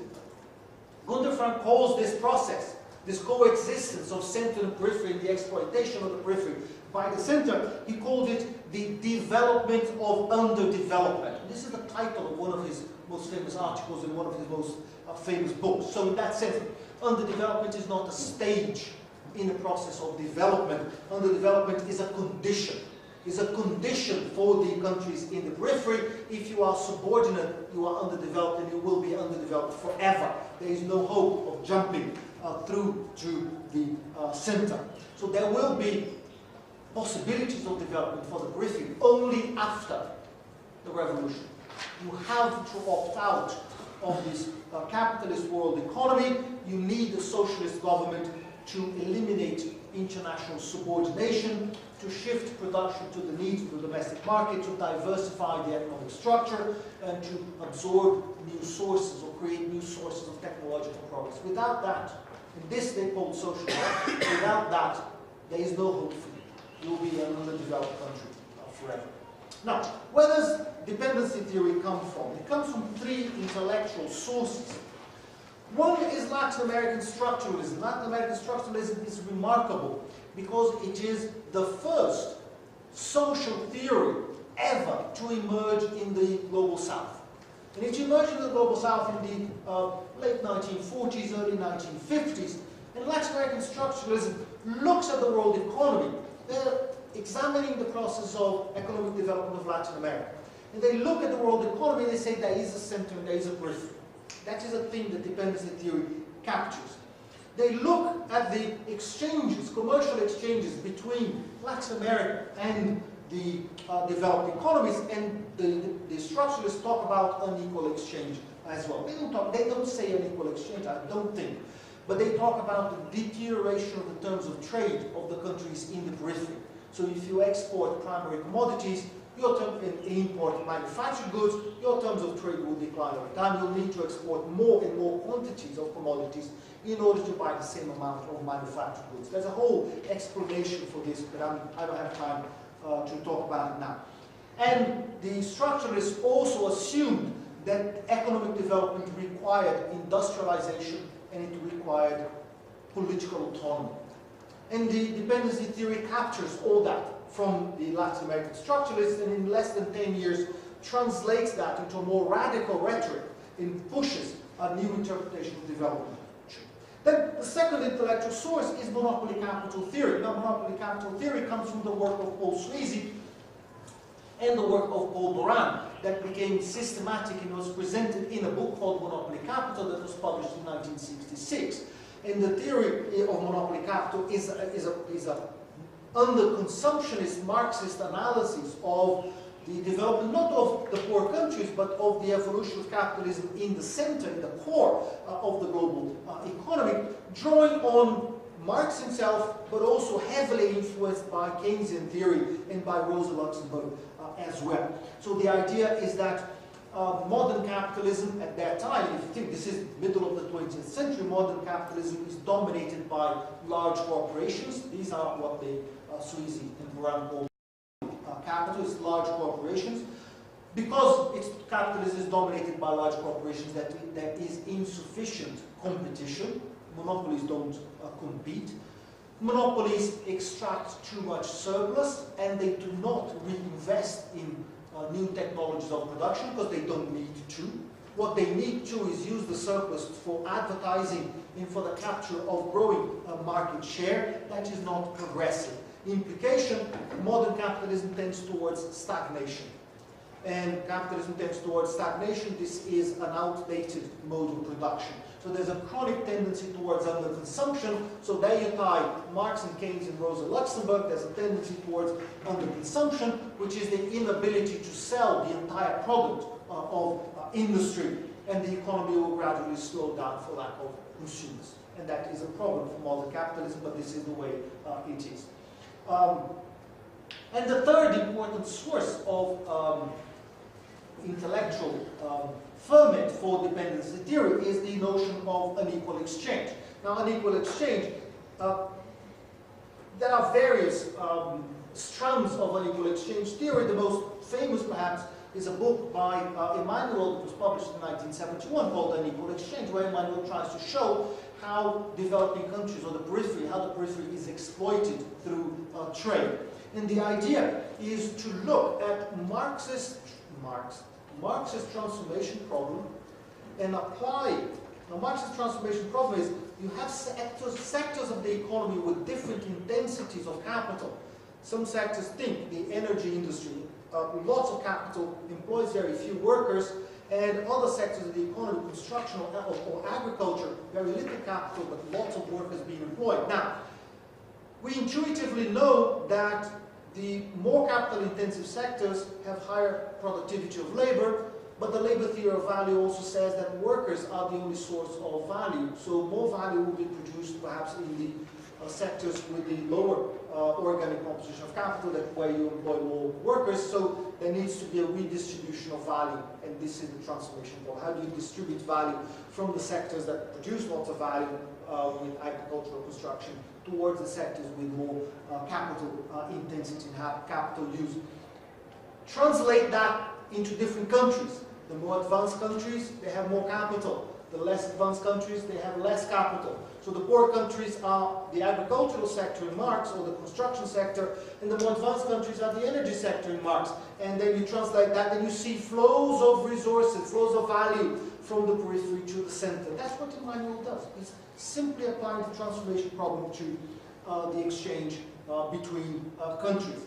Gunder Frank calls this process this coexistence of center and periphery and the exploitation of the periphery by the center, he called it the development of underdevelopment. And this is the title of one of his most famous articles in one of his most famous books. So in that sense, underdevelopment is not a stage in the process of development. Underdevelopment is a condition. Is a condition for the countries in the periphery. If you are subordinate, you are underdeveloped, and you will be underdeveloped forever. There is no hope of jumping through to the center. So there will be possibilities of development for the periphery only after the revolution. You have to opt out of this capitalist world economy. You need a socialist government to eliminate international subordination, to shift production to the needs of the domestic market, to diversify the economic structure, and to absorb new sources or create new sources of technological progress. Without that, and this they call socialism, without that, there is no hope for you. You will be an underdeveloped country forever. Now, where does dependency theory come from? It comes from three intellectual sources. One is Latin American structuralism. Latin American structuralism is remarkable because it is the first social theory ever to emerge in the Global South. And it emerged in the Global South in the late 1940s, early 1950s. And Latin American structuralism looks at the world economy. They're examining the process of economic development of Latin America. And they look at the world economy and they say there is a center and there is a periphery. That is a thing that dependency theory captures. They look at the exchanges, commercial exchanges between Latin America and the developed economies, and the structuralists talk about unequal exchange as well. They don't say unequal exchange, I don't think, but they talk about the deterioration of the terms of trade of the countries in the periphery. So if you export primary commodities, and import manufactured goods, your terms of trade will decline over time. You'll need to export more and more quantities of commodities in order to buy the same amount of manufactured goods. There's a whole explanation for this, but I don't have time to talk about it now. And the structuralists also assumed that economic development required industrialization and it required political autonomy. And the dependency theory captures all that from the Latin American structuralists, and in less than 10 years translates that into a more radical rhetoric and pushes a new interpretation of development. Then the second intellectual source is monopoly capital theory. Now, monopoly capital theory comes from the work of Paul Sweezy and the work of Paul Moran that became systematic and was presented in a book called Monopoly Capital that was published in 1966. And the theory of monopoly capital is a under-consumptionist Marxist analysis of the development, not of the poor countries, but of the evolution of capitalism in the center, in the core of the global economy, drawing on Marx himself, but also heavily influenced by Keynesian theory and by Rosa Luxemburg as well. So the idea is that modern capitalism at that time, if you think this is middle of the 20th century, modern capitalism is dominated by large corporations. These are what they Sweezy and Moran call capitalists, large corporations. Because capitalism is dominated by large corporations, there is insufficient competition. Monopolies don't compete. Monopolies extract too much surplus, and they do not reinvest in new technologies of production because they don't need to. What they need to is use the surplus for advertising and for the capture of growing market share. That is not progressive. Implication, modern capitalism tends towards stagnation. And capitalism tends towards stagnation. This is an outdated mode of production. So there's a chronic tendency towards underconsumption. So there you tie Marx and Keynes and Rosa Luxemburg. There's a tendency towards underconsumption, which is the inability to sell the entire product of industry. And the economy will gradually slow down for lack of consumers. And that is a problem for modern capitalism, but this is the way it is. And the third important source of intellectual ferment for dependency theory is the notion of unequal exchange. Now, unequal exchange, there are various strands of unequal exchange theory. The most famous, perhaps, is a book by Emmanuel that was published in 1971 called Unequal Exchange, where Emmanuel tries to show how developing countries, or the periphery, how the periphery is exploited through trade. And the idea is to look at Marxist transformation problem and apply. Now, Marxist transformation problem is you have sectors of the economy with different intensities of capital. Some sectors, think the energy industry, lots of capital, employs very few workers, and other sectors of the economy, construction or agriculture, very little capital, but lots of workers being employed. Now, we intuitively know that the more capital-intensive sectors have higher productivity of labor, but the labor theory of value also says that workers are the only source of value. So more value will be produced perhaps in the sectors with the lower organic composition of capital, where you employ more workers. So there needs to be a redistribution of value, and this is the transformation problem. How do you distribute value from the sectors that produce lots of value with agricultural construction towards the sectors with more capital intensity and capital use? Translate that into different countries. The more advanced countries, they have more capital. The less advanced countries, they have less capital. So the poor countries are the agricultural sector in Marx, or the construction sector, and the more advanced countries are the energy sector in Marx. And then you translate that, and you see flows of resources, flows of value from the periphery to the center. That's what Emmanuel does. He's simply applying the transformation problem to the exchange between countries.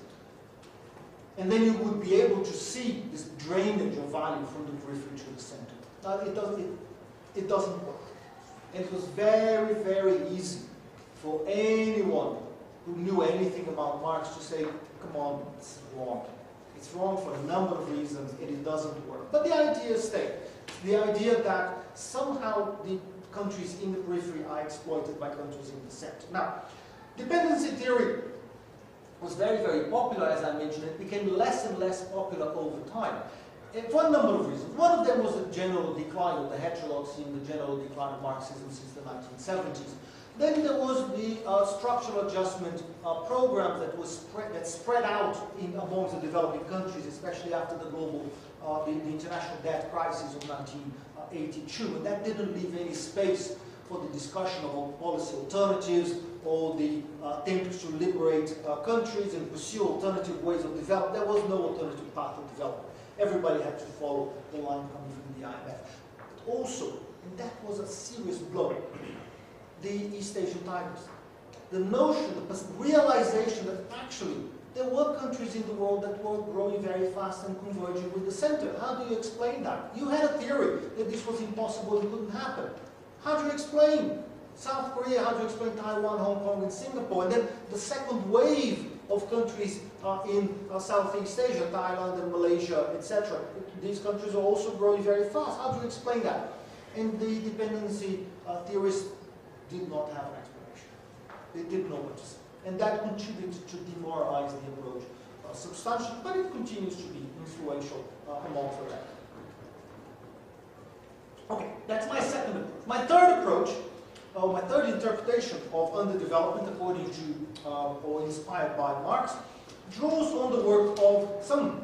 And then you would be able to see this drainage of value from the periphery to the center. Now, it doesn't work. And it was very, very easy for anyone who knew anything about Marx to say, come on, it's wrong. It's wrong for a number of reasons, and it doesn't work. But the idea stayed. The idea that somehow the countries in the periphery are exploited by countries in the center. Now, dependency theory was very, very popular, as I mentioned. It became less and less popular over time, for a number of reasons. One of them was the general decline of the heterodoxy and the general decline of Marxism since the 1970s. Then there was the structural adjustment program that spread out amongst the developing countries, especially after the international debt crisis of 1982. And that didn't leave any space for the discussion of policy alternatives or the attempts to liberate countries and pursue alternative ways of development. There was no alternative path of development. Everybody had to follow the line coming from the IMF. But also, and that was a serious blow, the East Asian Tigers. The notion, the realization that actually there were countries in the world that were growing very fast and converging with the center. How do you explain that? You had a theory that this was impossible and couldn't happen. How do you explain South Korea? How do you explain Taiwan, Hong Kong, and Singapore? And then the second wave of countries in Southeast Asia, Thailand and Malaysia, etc. These countries are also growing very fast. How do you explain that? And the dependency theorists did not have an explanation. They didn't know what to say. And that contributed to demoralize the approach substantially, but it continues to be influential amongst the rest. Okay, that's my second approach. My third approach, my third interpretation of underdevelopment, according to or inspired by Marx, draws on the work of some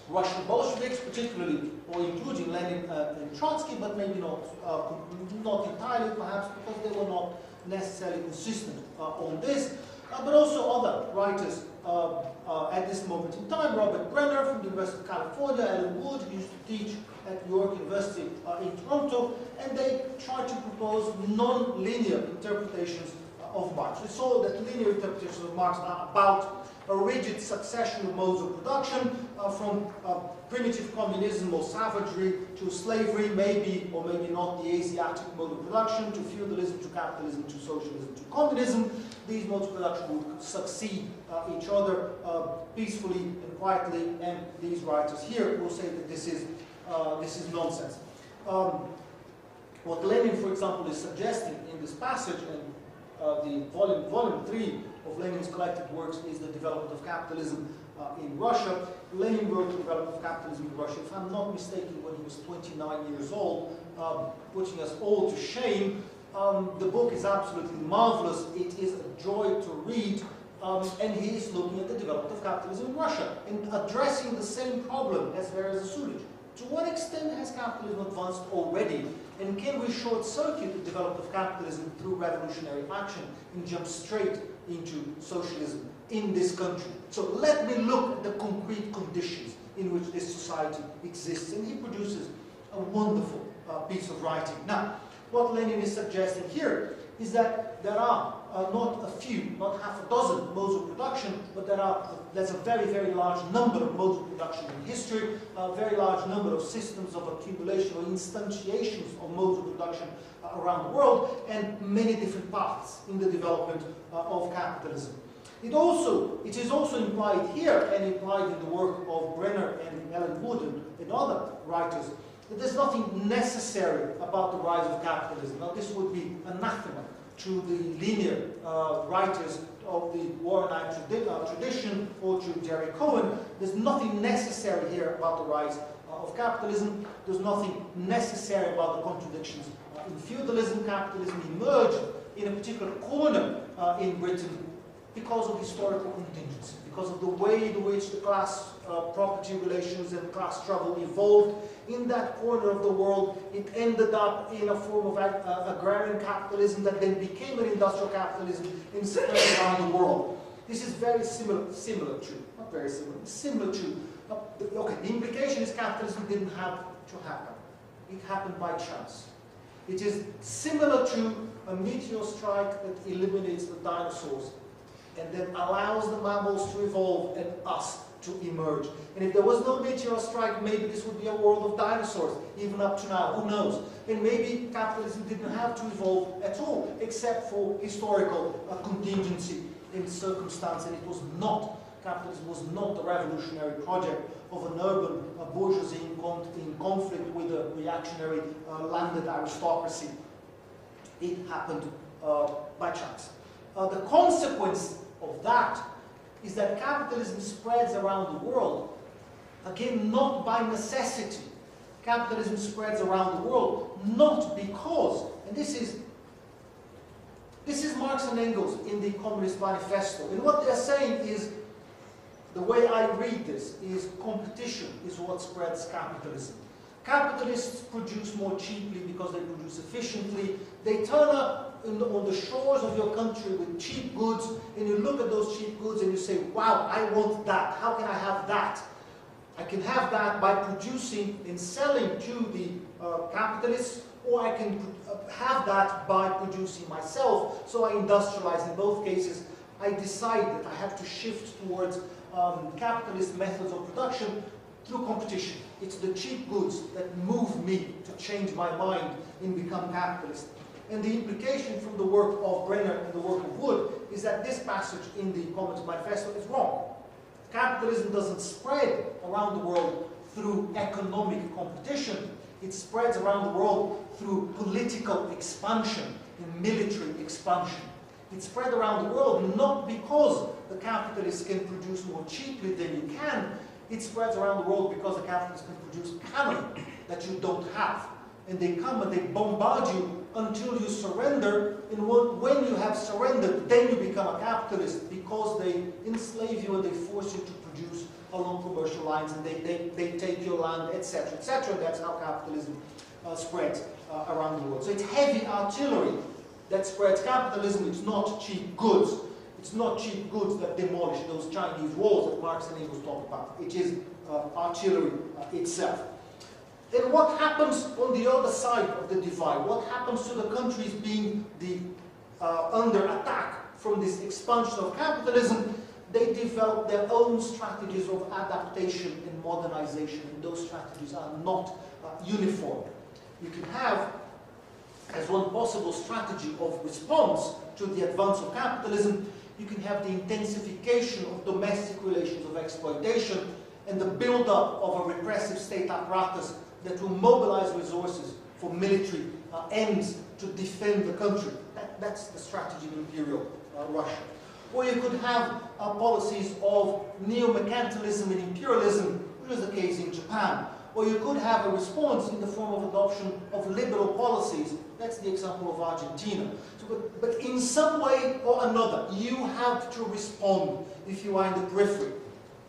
Russian Bolsheviks, particularly or including Lenin and Trotsky, but maybe not entirely, perhaps, because they were not necessarily consistent on this, but also other writers at this moment in time. Robert Brenner from the University of California, Alan Wood, who used to teach at York University in Toronto, and they tried to propose non-linear interpretations of Marx. We saw that linear interpretations of Marx are about a rigid succession of modes of production, from primitive communism or savagery to slavery, maybe or maybe not the Asiatic mode of production, to feudalism, to capitalism, to socialism, to communism. These modes of production would succeed each other peacefully and quietly, and these writers here will say that this is nonsense. What Lenin, for example, is suggesting in this passage, and the volume 3 of Lenin's collected works is the development of capitalism in Russia. Lenin wrote the development of capitalism in Russia, if I'm not mistaken, when he was 29 years old, putting us all to shame. The book is absolutely marvelous. It is a joy to read. And he is looking at the development of capitalism in Russia and addressing the same problem as Vera Zasulich. To what extent has capitalism advanced already? And can we short-circuit the development of capitalism through revolutionary action and jump straight into socialism in this country? So let me look at the concrete conditions in which this society exists. And he produces a wonderful piece of writing. Now, what Lenin is suggesting here is that there are not a few, not half a dozen modes of production, but there's a very, very large number of modes of production in history, a very large number of systems of accumulation or instantiations of modes of production around the world, and many different paths in the development of capitalism. It is also implied here, and implied in the work of Brenner and Ellen Wood and other writers, that there's nothing necessary about the rise of capitalism. Now, this would be anathema to the linear writers of the Warrenite tradition, or to Jerry Cohen. There's nothing necessary here about the rise of capitalism. There's nothing necessary about the contradictions in feudalism. Capitalism emerged in a particular corner in Britain because of historical contingency, because of the way in which the class property relations and class struggle evolved in that corner of the world. It ended up in a form of agrarian capitalism that then became an industrial capitalism and spread around the world. This is very similar to, not very similar to, okay, the implication is capitalism didn't have to happen. It happened by chance. It is similar to a meteor strike that eliminates the dinosaurs and then allows the mammals to evolve and us to emerge. And if there was no meteor strike, maybe this would be a world of dinosaurs, even up to now, who knows? And maybe capitalism didn't have to evolve at all, except for historical contingency in circumstance, and it was not, capitalism was not the revolutionary project of an urban bourgeoisie in conflict with a reactionary landed aristocracy. It happened by chance. The consequence of that is that capitalism spreads around the world, again, not by necessity. Capitalism spreads around the world not because, and this is Marx and Engels in the Communist Manifesto, and what they're saying is, the way I read this, is competition is what spreads capitalism. Capitalists produce more cheaply because they produce efficiently. They turn up on the shores of your country with cheap goods, and you look at those cheap goods and you say, wow, I want that. How can I have that? I can have that by producing and selling to the capitalists, or I can have that by producing myself. So I industrialize. In both cases, I decide that I have to shift towards capitalist methods of production through competition. It's the cheap goods that move me to change my mind and become capitalist. And the implication from the work of Brenner and the work of Wood is that this passage in the Communist Manifesto is wrong. Capitalism doesn't spread around the world through economic competition. It spreads around the world through political expansion and military expansion. It spread around the world not because the capitalists can produce more cheaply than you can. It spreads around the world because the capitalists can produce cannon that you don't have. And they come and they bombard you until you surrender, and when you have surrendered, then you become a capitalist, because they enslave you and they force you to produce along commercial lines, and they take your land, etc., etc. That's how capitalism spreads around the world. So it's heavy artillery that spreads capitalism. It's not cheap goods. It's not cheap goods that demolish those Chinese walls that Marx and Engels talk about. It is artillery itself. And what happens on the other side of the divide? What happens to the countries being under attack from this expansion of capitalism? They develop their own strategies of adaptation and modernization, and those strategies are not uniform. You can have, as one possible strategy of response to the advance of capitalism, you can have the intensification of domestic relations of exploitation and the build-up of a repressive state apparatus that will mobilize resources for military ends to defend the country. That's the strategy of imperial Russia. Or you could have policies of neo-mercantilism and imperialism, which is the case in Japan, or you could have a response in the form of adoption of liberal policies. That's the example of Argentina. So, but in some way or another, you have to respond if you are in the periphery.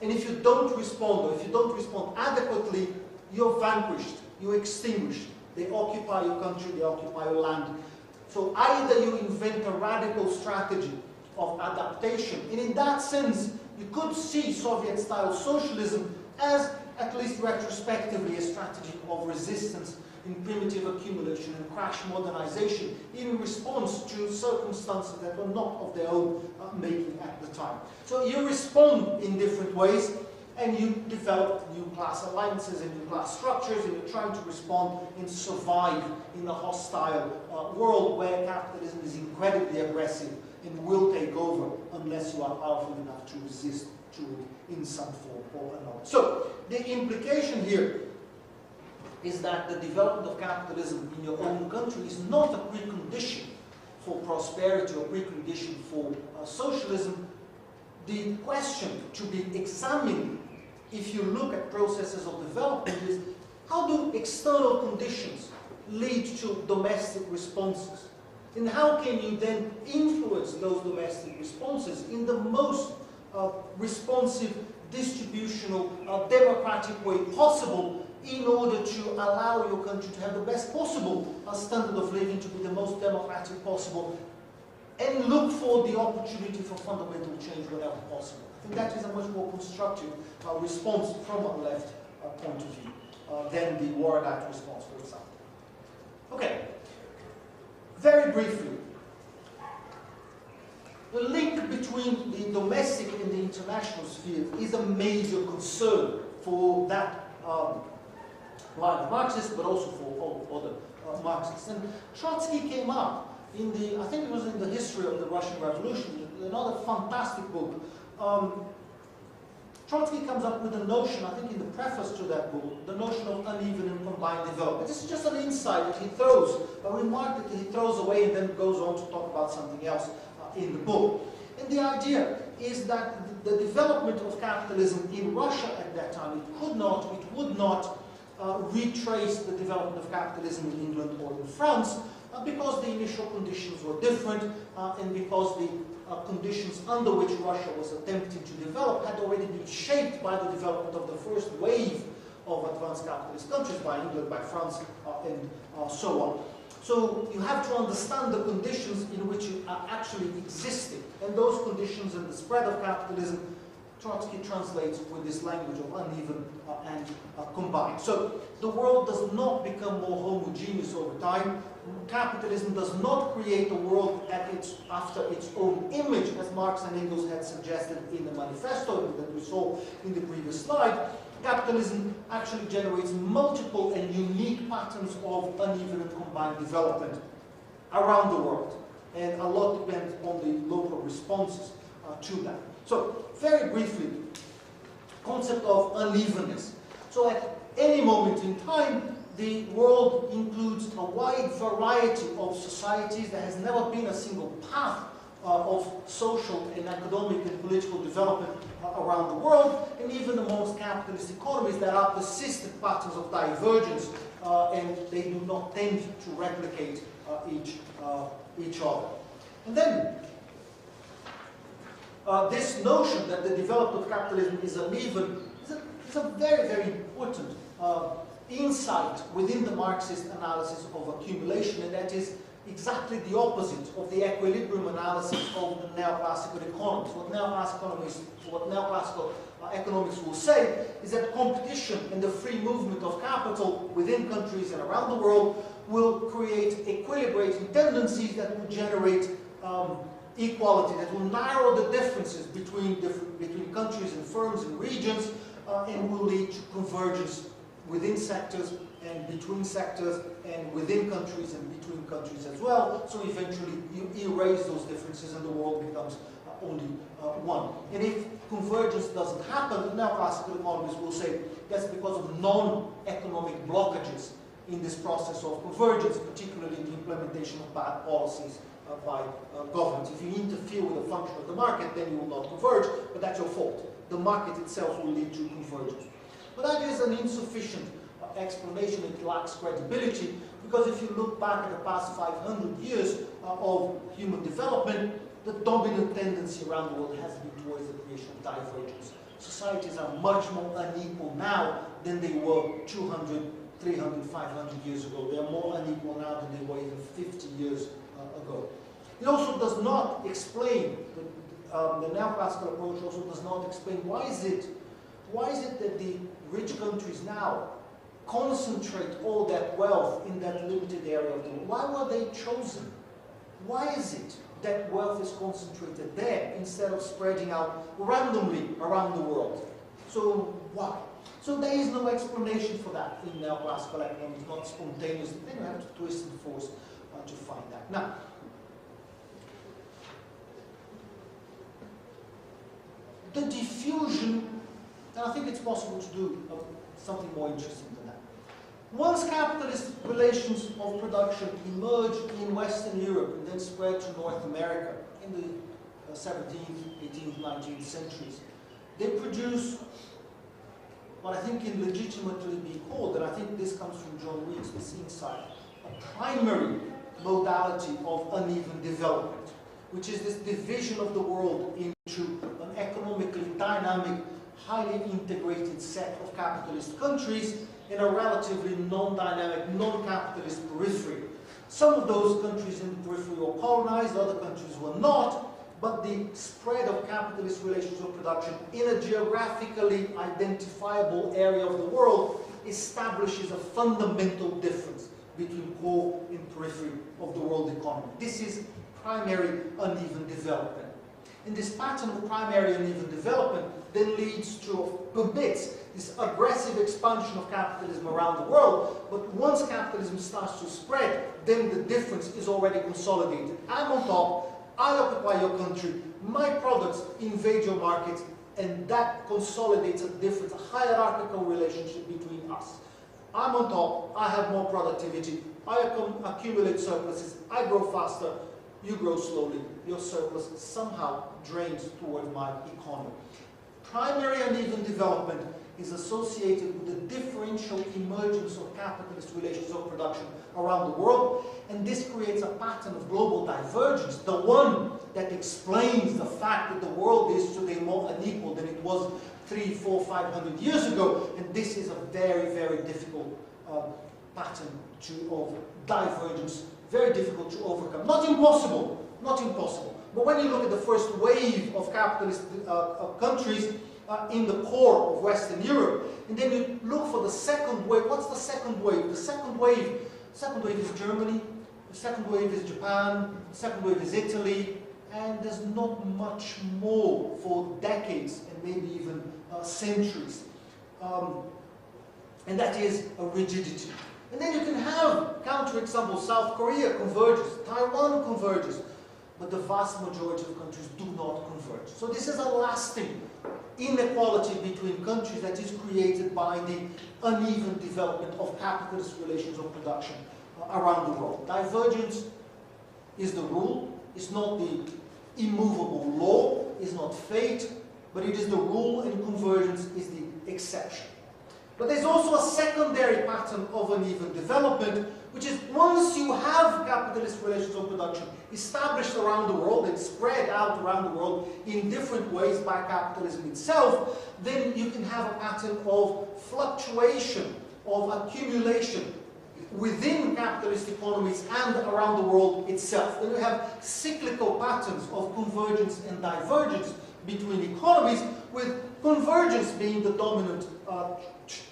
And if you don't respond, or if you don't respond adequately, you're vanquished, you're extinguished. They occupy your country, they occupy your land. So either you invent a radical strategy of adaptation, and in that sense, you could see Soviet-style socialism as, at least retrospectively, a strategy of resistance in primitive accumulation and crash modernization in response to circumstances that were not of their own making at the time. So you respond in different ways, and you develop new class alliances and new class structures, and you're trying to respond and survive in a hostile world where capitalism is incredibly aggressive and will take over unless you are powerful enough to resist to it in some form or another. So the implication here is that the development of capitalism in your own country is not a precondition for prosperity or precondition for socialism. The question to be examined if you look at processes of development is, how do external conditions lead to domestic responses? And how can you then influence those domestic responses in the most responsive, distributional, democratic way possible, in order to allow your country to have the best possible standard of living, to be the most democratic possible, and look for the opportunity for fundamental change whenever possible. I think that is a much more constructive response from a left point of view than the War Act response, for example. Okay, very briefly, the link between the domestic and the international sphere is a major concern for that line of Marxists, but also for all other Marxists. And Trotsky came up in the, I think it was in the History of the Russian Revolution, another fantastic book. Trotsky comes up with a notion, I think in the preface to that book, the notion of uneven and combined development. This is just an insight that he throws, a remark that he throws away and then goes on to talk about something else in the book. And the idea is that the development of capitalism in Russia at that time, it would not retrace the development of capitalism in England or in France, because the initial conditions were different, and because the conditions under which Russia was attempting to develop had already been shaped by the development of the first wave of advanced capitalist countries, by England, by France, and so on. So you have to understand the conditions in which you are actually existing, and those conditions and the spread of capitalism, Trotsky translates with this language of uneven and combined. So the world does not become more homogeneous over time. Capitalism does not create a world after its own image, as Marx and Engels had suggested in the manifesto that we saw in the previous slide. Capitalism actually generates multiple and unique patterns of uneven and combined development around the world. And a lot depends on the local responses to that. So, very briefly, concept of unevenness. So at any moment in time, the world includes a wide variety of societies. There has never been a single path of social and economic and political development around the world, and even amongst capitalist economies there are persistent patterns of divergence, and they do not tend to replicate each other. And then this notion that the development of capitalism is uneven is a very, very important insight within the Marxist analysis of accumulation, and that is exactly the opposite of the equilibrium analysis of the neoclassical economists. What neoclassical economics will say is that competition and the free movement of capital within countries and around the world will create equilibrating tendencies that will generate equality, that will narrow the differences between countries and firms and regions, and will lead to convergence within sectors and between sectors and within countries and between countries as well. So eventually you erase those differences and the world becomes only one. And if convergence doesn't happen, now classical economists will say that's because of non-economic blockages in this process of convergence, particularly the implementation of bad policies by governments. If you interfere with the function of the market, then you will not converge, but that's your fault. The market itself will lead to convergence. But that is an insufficient explanation, it lacks credibility, because if you look back at the past 500 years of human development, the dominant tendency around the world has been towards the creation of divergence. Societies are much more unequal now than they were 200, 300, 500 years ago. They are more unequal now than they were even 50 years ago. It also does not explain, the neoclassical approach also does not explain why is it that the rich countries now concentrate all that wealth in that limited area of the world. Why were they chosen? Why is it that wealth is concentrated there instead of spreading out randomly around the world? So why? So there is no explanation for that in neoclassical economics, not spontaneous. Then you have to twist and force to find that. Now, the diffusion, and I think it's possible to do something more interesting than that. Once capitalist relations of production emerged in Western Europe and then spread to North America in the 17th, 18th, 19th centuries, they produce what I think can legitimately be called, and I think this comes from John Weeks' insight, a primary modality of uneven development, which is this division of the world into an economically dynamic, highly integrated set of capitalist countries in a relatively non-dynamic, non-capitalist periphery. Some of those countries in the periphery were colonized, other countries were not, but the spread of capitalist relations of production in a geographically identifiable area of the world establishes a fundamental difference between core and periphery of the world economy. This is primary uneven development. And this pattern of primary uneven development then leads to, permits this aggressive expansion of capitalism around the world, but once capitalism starts to spread, then the difference is already consolidated. I'm on top, I occupy your country, my products invade your market, and that consolidates a different, a hierarchical relationship between us. I'm on top, I have more productivity, I accumulate surpluses, I grow faster, you grow slowly, your surplus somehow drains toward my economy. Primary uneven development is associated with the differential emergence of capitalist relations of production around the world, and this creates a pattern of global divergence, the one that explains the fact that the world is today more unequal than it was 300, 400, 500 years ago, and this is a very, very difficult pattern of divergence, very difficult to overcome. Not impossible, not impossible. But when you look at the first wave of capitalist countries in the core of Western Europe, and then you look for the second wave. What's the second wave? The second wave is Germany, the second wave is Japan, the second wave is Italy, and there's not much more for decades and maybe even centuries. And that is a rigidity. And then you can have counterexamples. South Korea converges, Taiwan converges, but the vast majority of countries do not converge. So this is a lasting inequality between countries that is created by the uneven development of capitalist relations of production around the world. Divergence is the rule, it's not the immovable law, it's not fate, but it is the rule, and convergence is the exception. But there's also a secondary pattern of uneven development, which is once you have capitalist relations of production established around the world and spread out around the world in different ways by capitalism itself, then you can have a pattern of fluctuation, of accumulation within capitalist economies and around the world itself. Then you have cyclical patterns of convergence and divergence between economies, with convergence being the dominant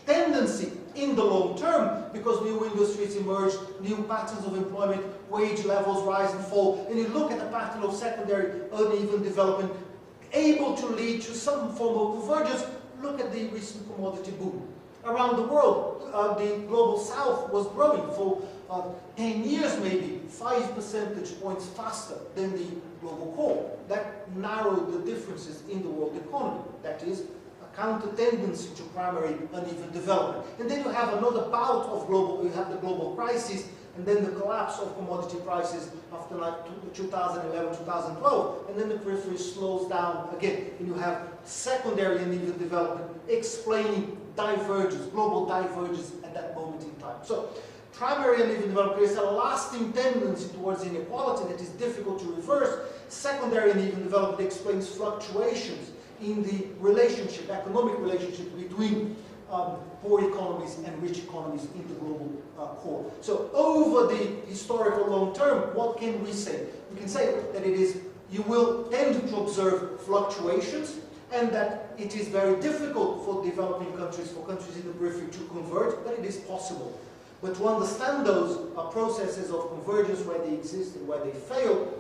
tendency in the long term, because new industries emerge, new patterns of employment, wage levels rise and fall, and you look at the pattern of secondary uneven development able to lead to some form of convergence. Look at the recent commodity boom. Around the world, the global south was growing for 10 years maybe, 5 percentage points faster than the global core. That narrowed the differences in the world economy. That is a counter tendency to primary uneven development. And then you have another bout of you have the global crisis, and then the collapse of commodity prices after like 2011, 2012, and then the periphery slows down again. And you have secondary uneven development explaining divergence, global divergence that moment in time. So, primary uneven development is a lasting tendency towards inequality that is difficult to reverse. Secondary uneven development explains fluctuations in the relationship, economic relationship between poor economies and rich economies in the global core. So over the historical long term, what can we say? We can say that it is, you will tend to observe fluctuations, and that it is very difficult for developing countries, for countries in the periphery to converge, but it is possible. But to understand those processes of convergence, where they exist and where they fail,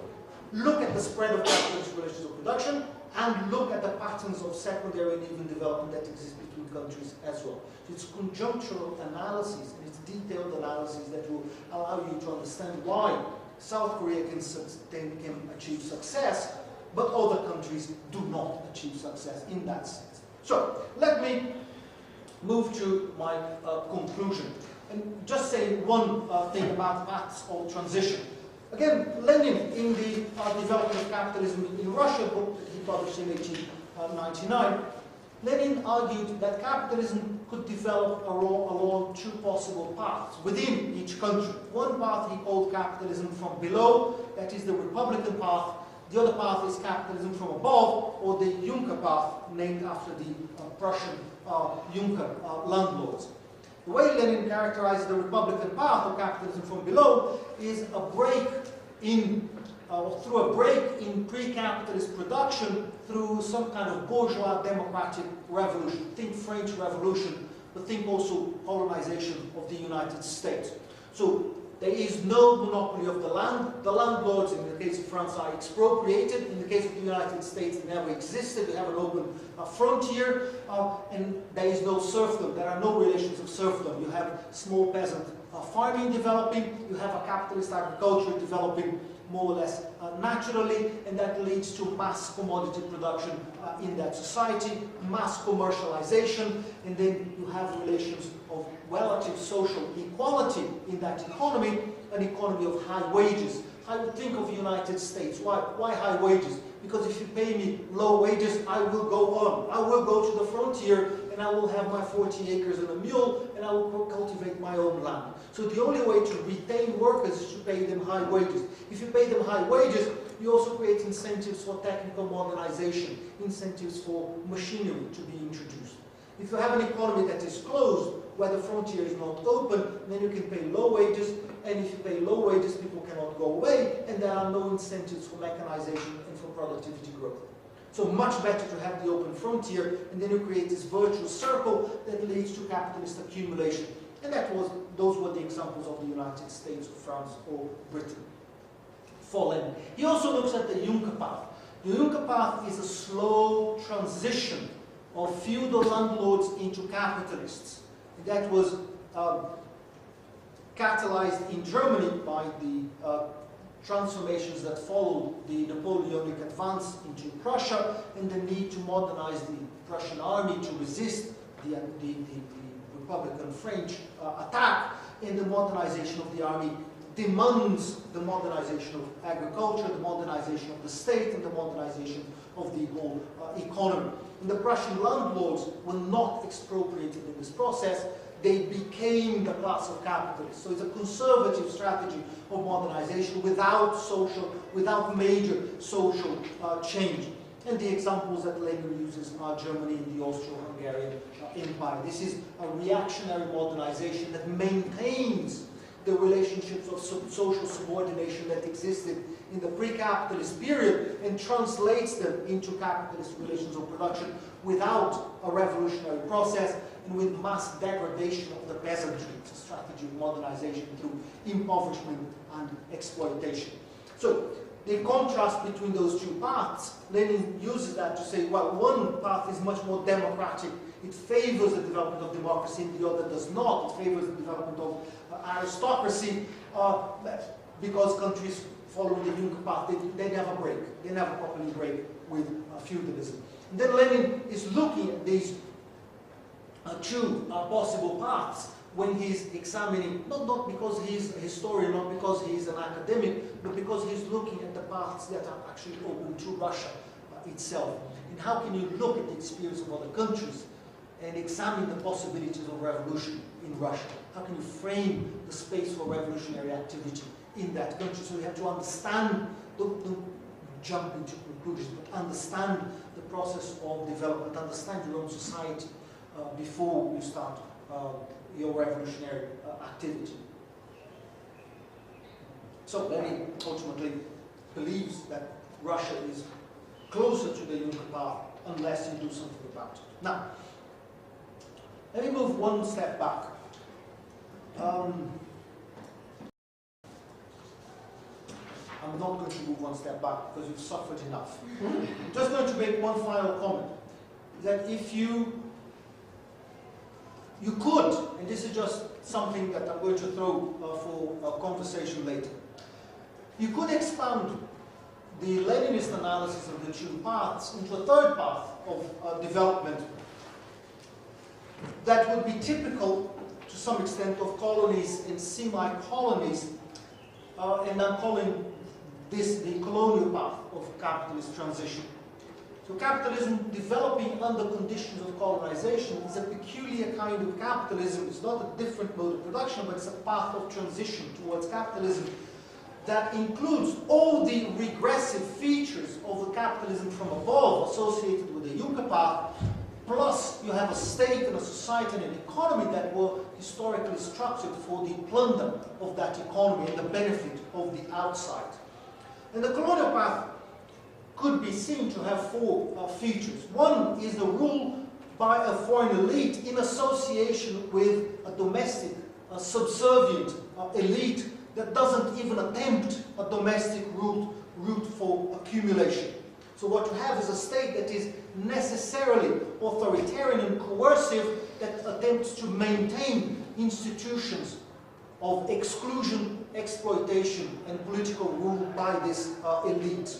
look at the spread of capitalist relations of production, and look at the patterns of secondary and even development that exist between countries as well. So it's conjunctural analysis, and it's detailed analysis that will allow you to understand why South Korea can achieve success, but other countries do not achieve success in that sense. So, let me move to my conclusion. And just say one thing about paths of transition. Again, Lenin, in the Development of Capitalism in Russia book that he published in 1899, Lenin argued that capitalism could develop along two possible paths within each country. One path he called capitalism from below, that is the Republican path. The other path is capitalism from above, or the Juncker path, named after the Prussian Juncker landlords. The way Lenin characterizes the Republican path of capitalism from below is a break in, through a break in pre-capitalist production through some kind of bourgeois democratic revolution. Think French Revolution, but think also colonization of the United States. So there is no monopoly of the land. The landlords, in the case of France, are expropriated. In the case of the United States, they never existed. They have an open frontier, and there is no serfdom. There are no relations of serfdom. You have small peasant farming developing. You have a capitalist agriculture developing more or less naturally, and that leads to mass commodity production in that society, mass commercialization, and then you have relations of relative social equality in that economy, an economy of high wages. I would think of the United States. Why high wages? Because if you pay me low wages, I will go on. I will go to the frontier, and I will have my 40 acres and a mule, and I will cultivate my own land. So the only way to retain workers is to pay them high wages. If you pay them high wages, you also create incentives for technical modernization, incentives for machinery to be introduced. If you have an economy that is closed, where the frontier is not open, then you can pay low wages, and if you pay low wages, people cannot go away, and there are no incentives for mechanization and for productivity growth. So much better to have the open frontier, and then you create this virtuous circle that leads to capitalist accumulation. And those were the examples of the United States, France, or Britain. For Lenin. He also looks at the Juncker path. The Juncker path is a slow transition of feudal landlords into capitalists. And that was catalyzed in Germany by the transformations that followed the Napoleonic advance into Prussia, and the need to modernize the Prussian army to resist the Republican French attack. And the modernization of the army demands the modernization of agriculture, the modernization of the state, and the modernization of the whole economy. And the Prussian landlords were not expropriated in this process. They became the class of capitalists. So it's a conservative strategy of modernization without major social change. And the examples that Lenin uses are Germany and the Austro-Hungarian Empire. This is a reactionary modernization that maintains the relationships of social subordination that existed in the pre-capitalist period and translates them into capitalist relations of production without a revolutionary process and with mass degradation of the peasantry. It's a strategy of modernization through impoverishment and exploitation. So the contrast between those two paths, Lenin uses that to say, well, one path is much more democratic. It favors the development of democracy, and the other does not. It favors the development of aristocracy, because countries following the Juncker path, they never break. They never properly break with feudalism. And then Lenin is looking at these two possible paths when he's examining, not because he's a historian, not because he's an academic, but because he's looking at the paths that are actually open to Russia itself. And how can you look at the experience of other countries and examine the possibilities of revolution in Russia? How can you frame the space for revolutionary activity in that country? So you have to understand, don't jump into conclusions, but understand the process of development, understand your own society before you start your revolutionary activity. So Lenin ultimately believes that Russia is closer to the Juncker path unless you do something about it. Now, let me move one step back. I'm not going to move one step back because you've suffered enough. I'm just going to make one final comment. That if you could, and this is just something that I'm going to throw for a conversation later, you could expand the Leninist analysis of the two paths into a third path of development that would be typical to some extent of colonies and semi-colonies, and I'm calling this the colonial path of capitalist transition. So capitalism developing under conditions of colonization is a peculiar kind of capitalism. It's not a different mode of production, but it's a path of transition towards capitalism that includes all the regressive features of the capitalism from above associated with the Juncker path, plus you have a state and a society and an economy that were historically structured for the plunder of that economy and the benefit of the outside. And the colonial path could be seen to have four features. One is the rule by a foreign elite in association with a domestic, subservient elite that doesn't even attempt a domestic route for accumulation. So what you have is a state that is necessarily authoritarian and coercive, that attempts to maintain institutions of exclusion, exploitation, and political rule by this elite.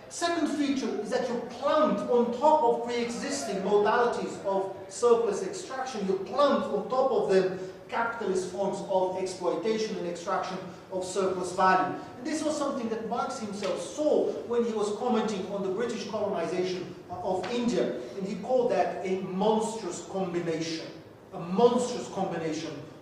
Second feature is that you plant on top of pre-existing modalities of surplus extraction, you plant on top of them capitalist forms of exploitation and extraction of surplus value. And this was something that Marx himself saw when he was commenting on the British colonization of India, and he called that a monstrous combination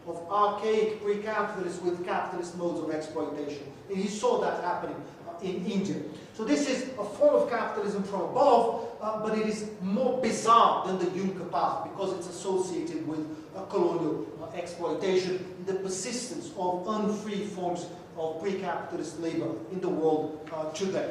of archaic pre-capitalist with capitalist modes of exploitation. And he saw that happening in India. So this is a form of capitalism from above, but it is more bizarre than the Juncker path because it's associated with colonial exploitation, the persistence of unfree forms of pre-capitalist labor in the world today.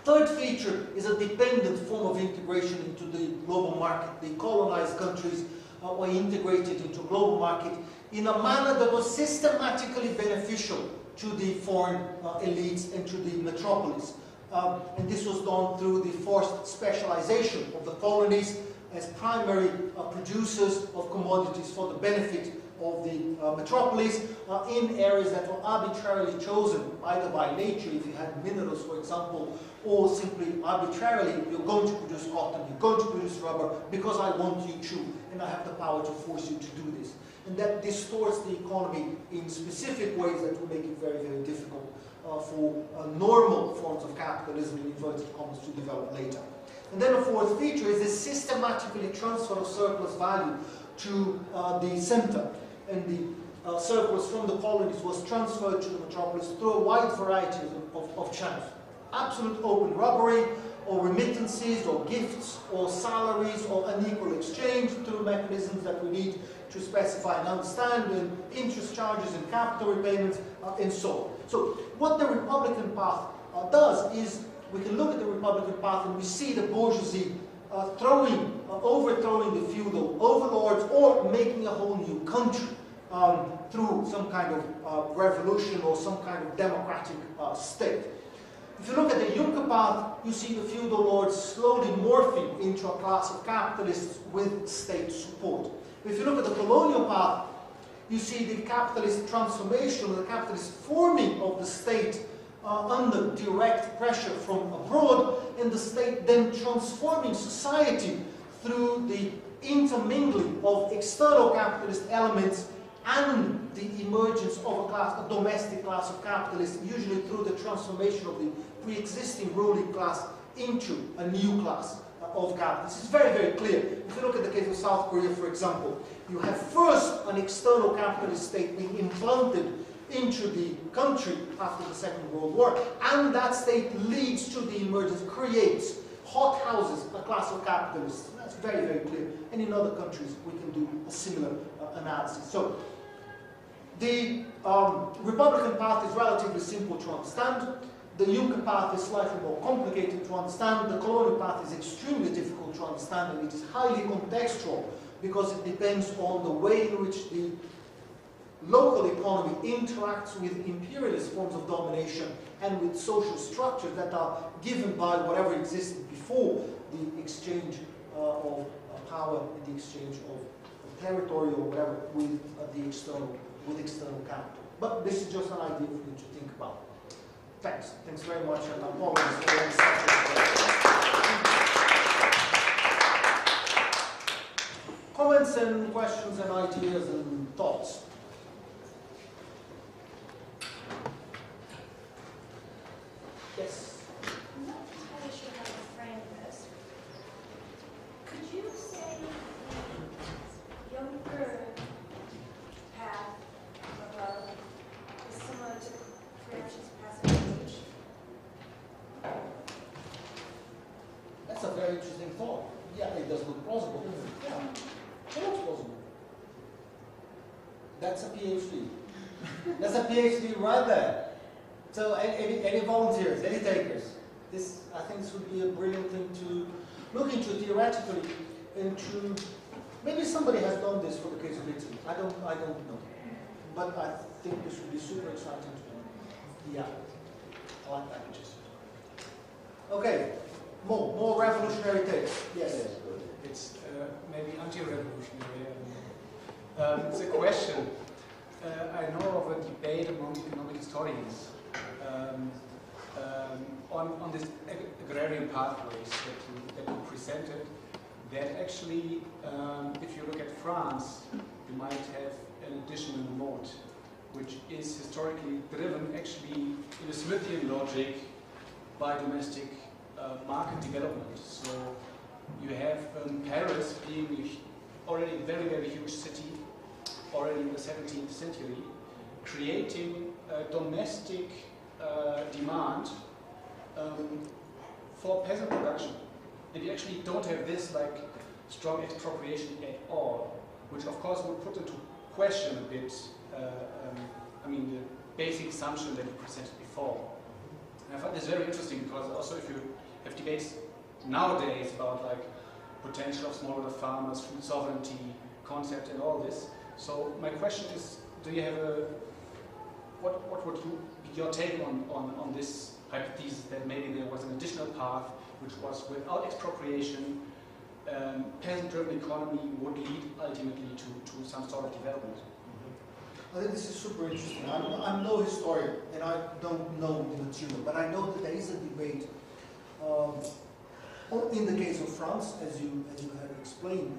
Third feature is a dependent form of integration into the global market. The colonized countries were integrated into global market in a manner that was systematically beneficial to the foreign elites and to the metropolis. And this was done through the forced specialization of the colonies as primary producers of commodities for the benefit of the metropolis in areas that were arbitrarily chosen, either by nature, if you had minerals, for example, or simply arbitrarily, you're going to produce cotton, you're going to produce rubber, because I want you to, and I have the power to force you to do this. And that distorts the economy in specific ways that will make it very, very difficult for normal forms of capitalism, in inverted commas, to develop later. And then the fourth feature is the systematically transfer of surplus value to the center. And the surplus from the colonies was transferred to the metropolis through a wide variety of channels. Absolute open robbery, or remittances, or gifts, or salaries, or unequal exchange through mechanisms that we need to specify and understand, and interest charges and capital repayments, and so on. So what the Republican path does is, we can look at the Republican path and we see the bourgeoisie overthrowing the feudal overlords, or making a whole new country through some kind of revolution or some kind of democratic state. If you look at the Juncker path, you see the feudal lords slowly morphing into a class of capitalists with state support. If you look at the colonial path, you see the capitalist transformation, or the capitalist forming of the state under direct pressure from abroad, and the state then transforming society through the intermingling of external capitalist elements and the emergence of a domestic class of capitalists, usually through the transformation of the pre-existing ruling class into a new class of capital. This is very, very clear. If you look at the case of South Korea, for example, you have first an external capitalist state being implanted into the country after the Second World War, and that state leads to the emergence, creates, hot houses a class of capitalists. That's very, very clear. And in other countries, we can do a similar analysis. So, the Republican path is relatively simple to understand. The Juncker path is slightly more complicated to understand. The colonial path is extremely difficult to understand, and it is highly contextual because it depends on the way in which the local economy interacts with imperialist forms of domination and with social structures that are given by whatever existed before the exchange of power, the exchange of territory or whatever with external capital. But this is just an idea for you to think about. Thanks. Thanks very much, and apologies for any comments and questions and ideas and thoughts. Yes. I'm not entirely sure how to frame this. Could you say the younger path is similar to Gramsci's passive? That's a very interesting thought. Yeah, it does look plausible. Yeah, it looks plausible. That's a PhD. That's a PhD right there. So, any volunteers, any takers? I think this would be a brilliant thing to look into theoretically. Maybe somebody has done this for the case of Italy. I don't know. But I think this would be super exciting to do. Yeah, I like that. Okay, more revolutionary takes. Yes. It's maybe anti-revolutionary. It's a question. I know of a debate among economic historians on this agrarian pathways that you presented, that actually, if you look at France, you might have an additional mode, which is historically driven actually in a Smithian logic by domestic market development. So you have Paris being already a very, very huge city, already in the 17th century, creating domestic demand for peasant production. And you actually don't have this like strong expropriation at all, which of course would put into question a bit, the basic assumption that you presented before. And I find this very interesting because also if you have debates nowadays about like potential of smallholder farmers, food sovereignty concept and all this. So my question is, do you have what would be your take on this hypothesis that maybe there was an additional path which was without expropriation, peasant-driven economy would lead ultimately to some sort of development? I think this is super interesting. I'm no historian and I don't know the material, but I know that there is a debate in the case of France, as you have explained.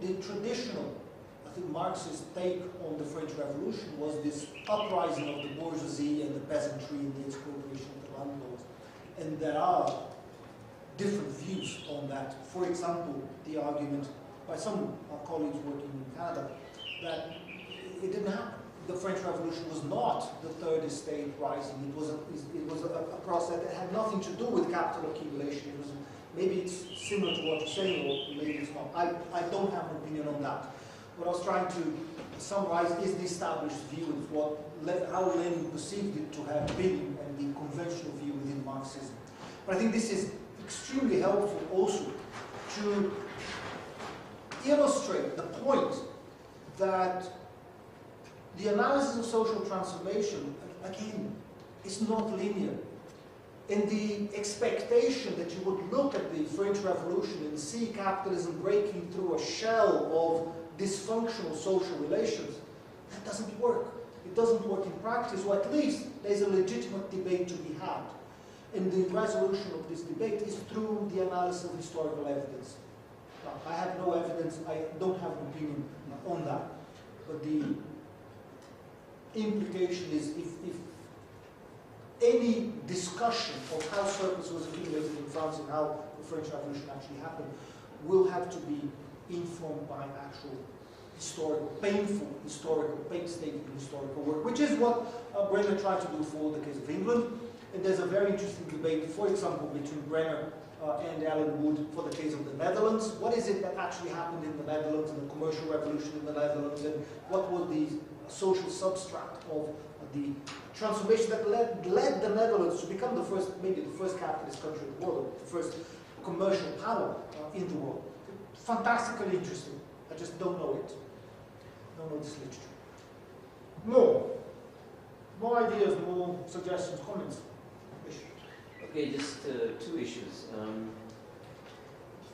The traditional, I think, Marxist take on the French Revolution was this uprising of the bourgeoisie and the peasantry and the expropriation of the landlords. And there are different views on that. For example, the argument by some colleagues working in Canada that it didn't happen. The French Revolution was not the third estate rising. It was a process that had nothing to do with capital accumulation. It was, maybe it's similar to what you're saying, or maybe it's not. I don't have an opinion on that. What I was trying to summarize is the established view of how Lenin perceived it to have been, and the conventional view within Marxism. But I think this is extremely helpful also to illustrate the point that the analysis of social transformation, again, is not linear. And the expectation that you would look at the French Revolution and see capitalism breaking through a shell of dysfunctional social relations, that doesn't work. It doesn't work in practice, or at least there's a legitimate debate to be had. And the resolution of this debate is through the analysis of historical evidence. Now, I have no evidence, I don't have an opinion on that. But the implication is any discussion of how surplus was accumulated in France and how the French Revolution actually happened will have to be informed by actual historical, painstaking historical work, which is what Brenner tried to do for the case of England. And there's a very interesting debate, for example, between Brenner and Alan Wood for the case of the Netherlands. What is it that actually happened in the Netherlands, in the commercial revolution in the Netherlands, and what was the social substract of the transformation that led the Netherlands to become the first, maybe the first capitalist country in the world, the first commercial power in the world. Fantastically interesting. I just don't know it. Don't know this literature. More ideas, more suggestions, comments. Okay, just two issues.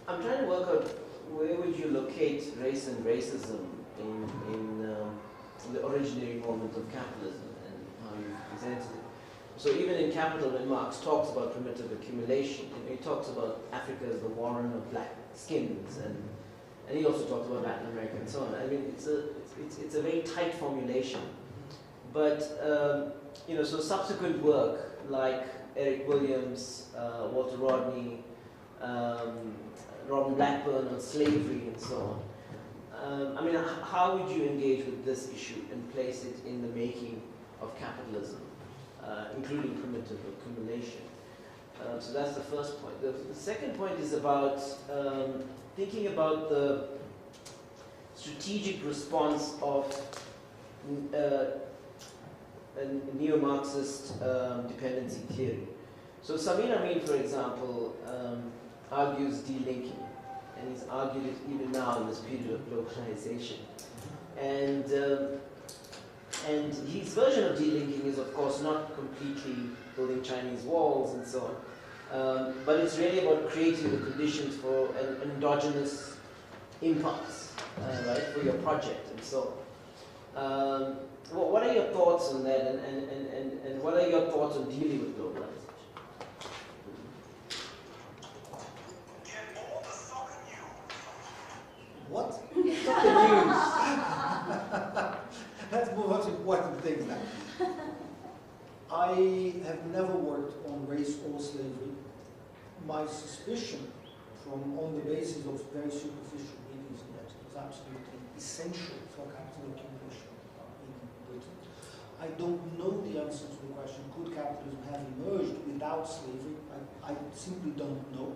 I'm trying to work out where would you locate race and racism in the originary moment of capitalism and how you presented it. So even in Capital, when Marx talks about primitive accumulation, he talks about Africa as the warren of black skins, and he also talks about Latin America and so on. I mean, it's a very tight formulation. But so subsequent work like Eric Williams, Walter Rodney, Robin Blackburn on slavery and so on. I mean, how would you engage with this issue and place it in the making of capitalism, including primitive accumulation? So that's the first point. The second point is about thinking about the strategic response of a neo-Marxist dependency theory. So Samir Amin, for example, argues delinking, and he's argued it even now in this period of globalization. And his version of delinking is, of course, not completely building Chinese walls and so on, but it's really about creating the conditions for an endogenous impulse, right, for your project and so on. What are your thoughts on that, and what are your thoughts on dealing with globalization? What? Not the news. Let's move on to important things now. I have never worked on race or slavery. My suspicion, on the basis of very superficial readings, is that it was absolutely essential for capital accumulation in Britain. I don't know the answer to the question, could capitalism have emerged without slavery? I simply don't know.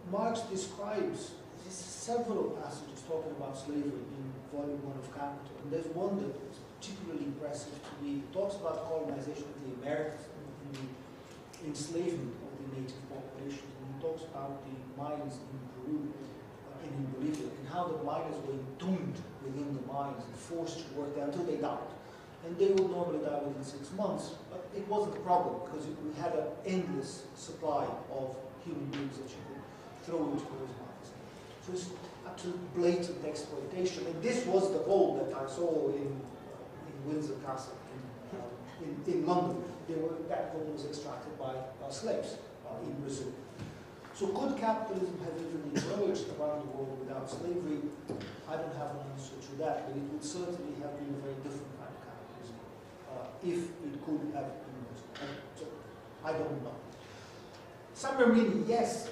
Marx describes several passages talking about slavery in Volume 1 of Capital, and there's one that is particularly impressive to me. It talks about colonization of the Americas and the enslavement of the native populations, and he talks about the mines in Peru and in Bolivia, and how the miners were entombed within the mines and forced to work there until they died. And they would normally die within 6 months, but it wasn't a problem because we had an endless supply of human beings that you could throw into those mines. So it's absolute blatant exploitation, and this was the goal that I saw in Windsor Castle in London. That gold was extracted by slaves in Brazil. So could capitalism have even emerged around the world without slavery? I don't have an answer to that, but it would certainly have been a very different kind of capitalism if it could have emerged. So I don't know. Samir Amin, yes,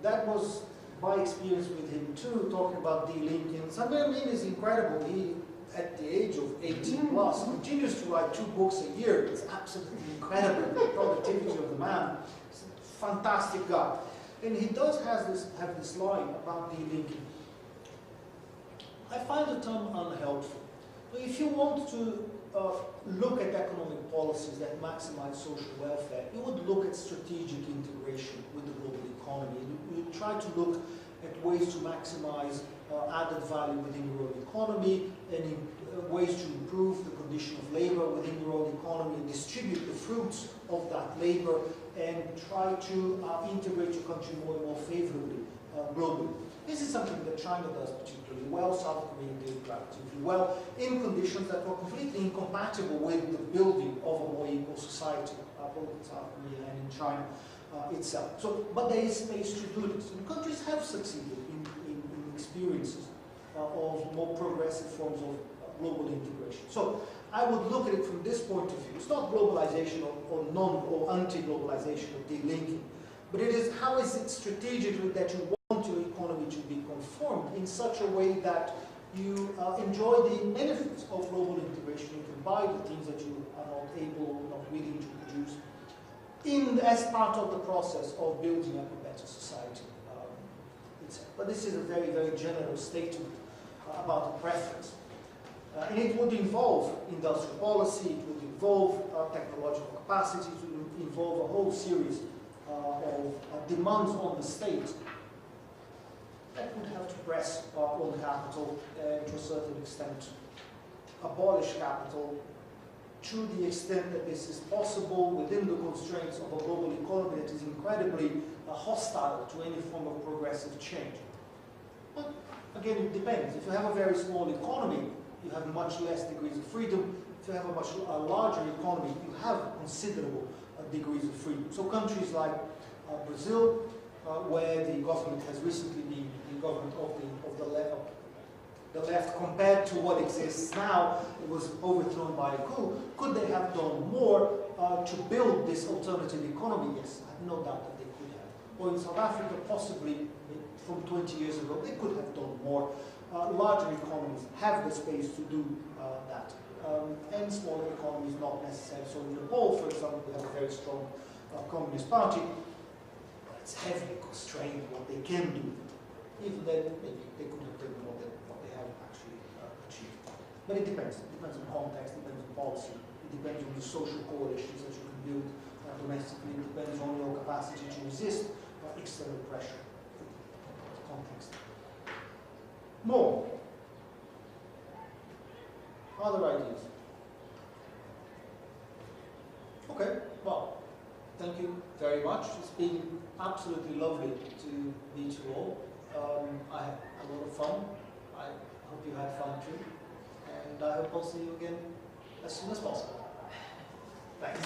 that was my experience with him too, talking about delinking. Samir Amin is incredible. He, at the age of 18 plus, continues to write 2 books a year. It's absolutely incredible, the productivity of the man. He's a fantastic guy. And he does have this line about delinking. I find the term unhelpful. If you want to look at economic policies that maximize social welfare, you would look at strategic integration with the global economy. You try to look at ways to maximize added value within your own economy, and ways to improve the condition of labor within your own economy, and distribute the fruits of that labor, and try to integrate your country more and more favorably globally. This is something that China does particularly well. South Korea did relatively well in conditions that were completely incompatible with the building of a more equal society, both in South Korea and in China itself. So, but there is space to do this. And countries have succeeded in experiences of more progressive forms of global integration. So I would look at it from this point of view. It's not globalization or non or anti-globalization or delinking, but it is how is it strategically that you want your economy to be conformed in such a way that you enjoy the benefits of global integration. You can buy the things that you are not able or not willing to produce as part of the process of building up a better society. But this is a very, very general statement about a preference. And it would involve industrial policy, it would involve technological capacity, it would involve a whole series of demands on the state that would have to press on capital to a certain extent, abolish capital to the extent that this is possible within the constraints of a global economy that is incredibly hostile to any form of progressive change. But again, it depends. If you have a very small economy, you have much less degrees of freedom. If you have a much larger economy, you have considerable degrees of freedom. So countries like Brazil, where the government has recently been the government of the left compared to what exists now, it was overthrown by a coup. Could they have done more to build this alternative economy? Yes, I have no doubt that they could have. Or in South Africa, possibly from 20 years ago, they could have done more. Larger economies have the space to do that. And smaller economies not necessarily. So in Nepal, for example, we have a very strong Communist Party, but it's heavily constrained what they can do. Even then, maybe they could have done more than what they have actually achieved. But it depends. It depends on context, it depends on policy, it depends on the social coalitions that you can build domestically, it depends on your capacity to resist external pressure. Context. More. Other ideas? Okay, well, thank you very much. It's been absolutely lovely to meet you all. I had a lot of fun. I hope you had fun too. And I hope I'll see you again as soon as possible. Thanks.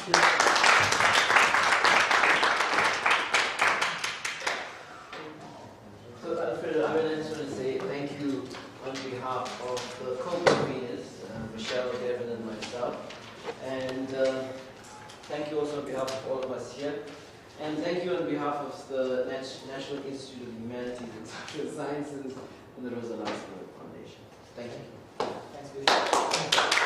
So Alfredo, I just want to say thank you on behalf of the co-conveners, Michelle, Devin, and myself. And thank you also on behalf of all of us here. And thank you on behalf of the National Institute of Humanities and Social Sciences and the Rosa Luxemburg Foundation. Thank you. Thanks,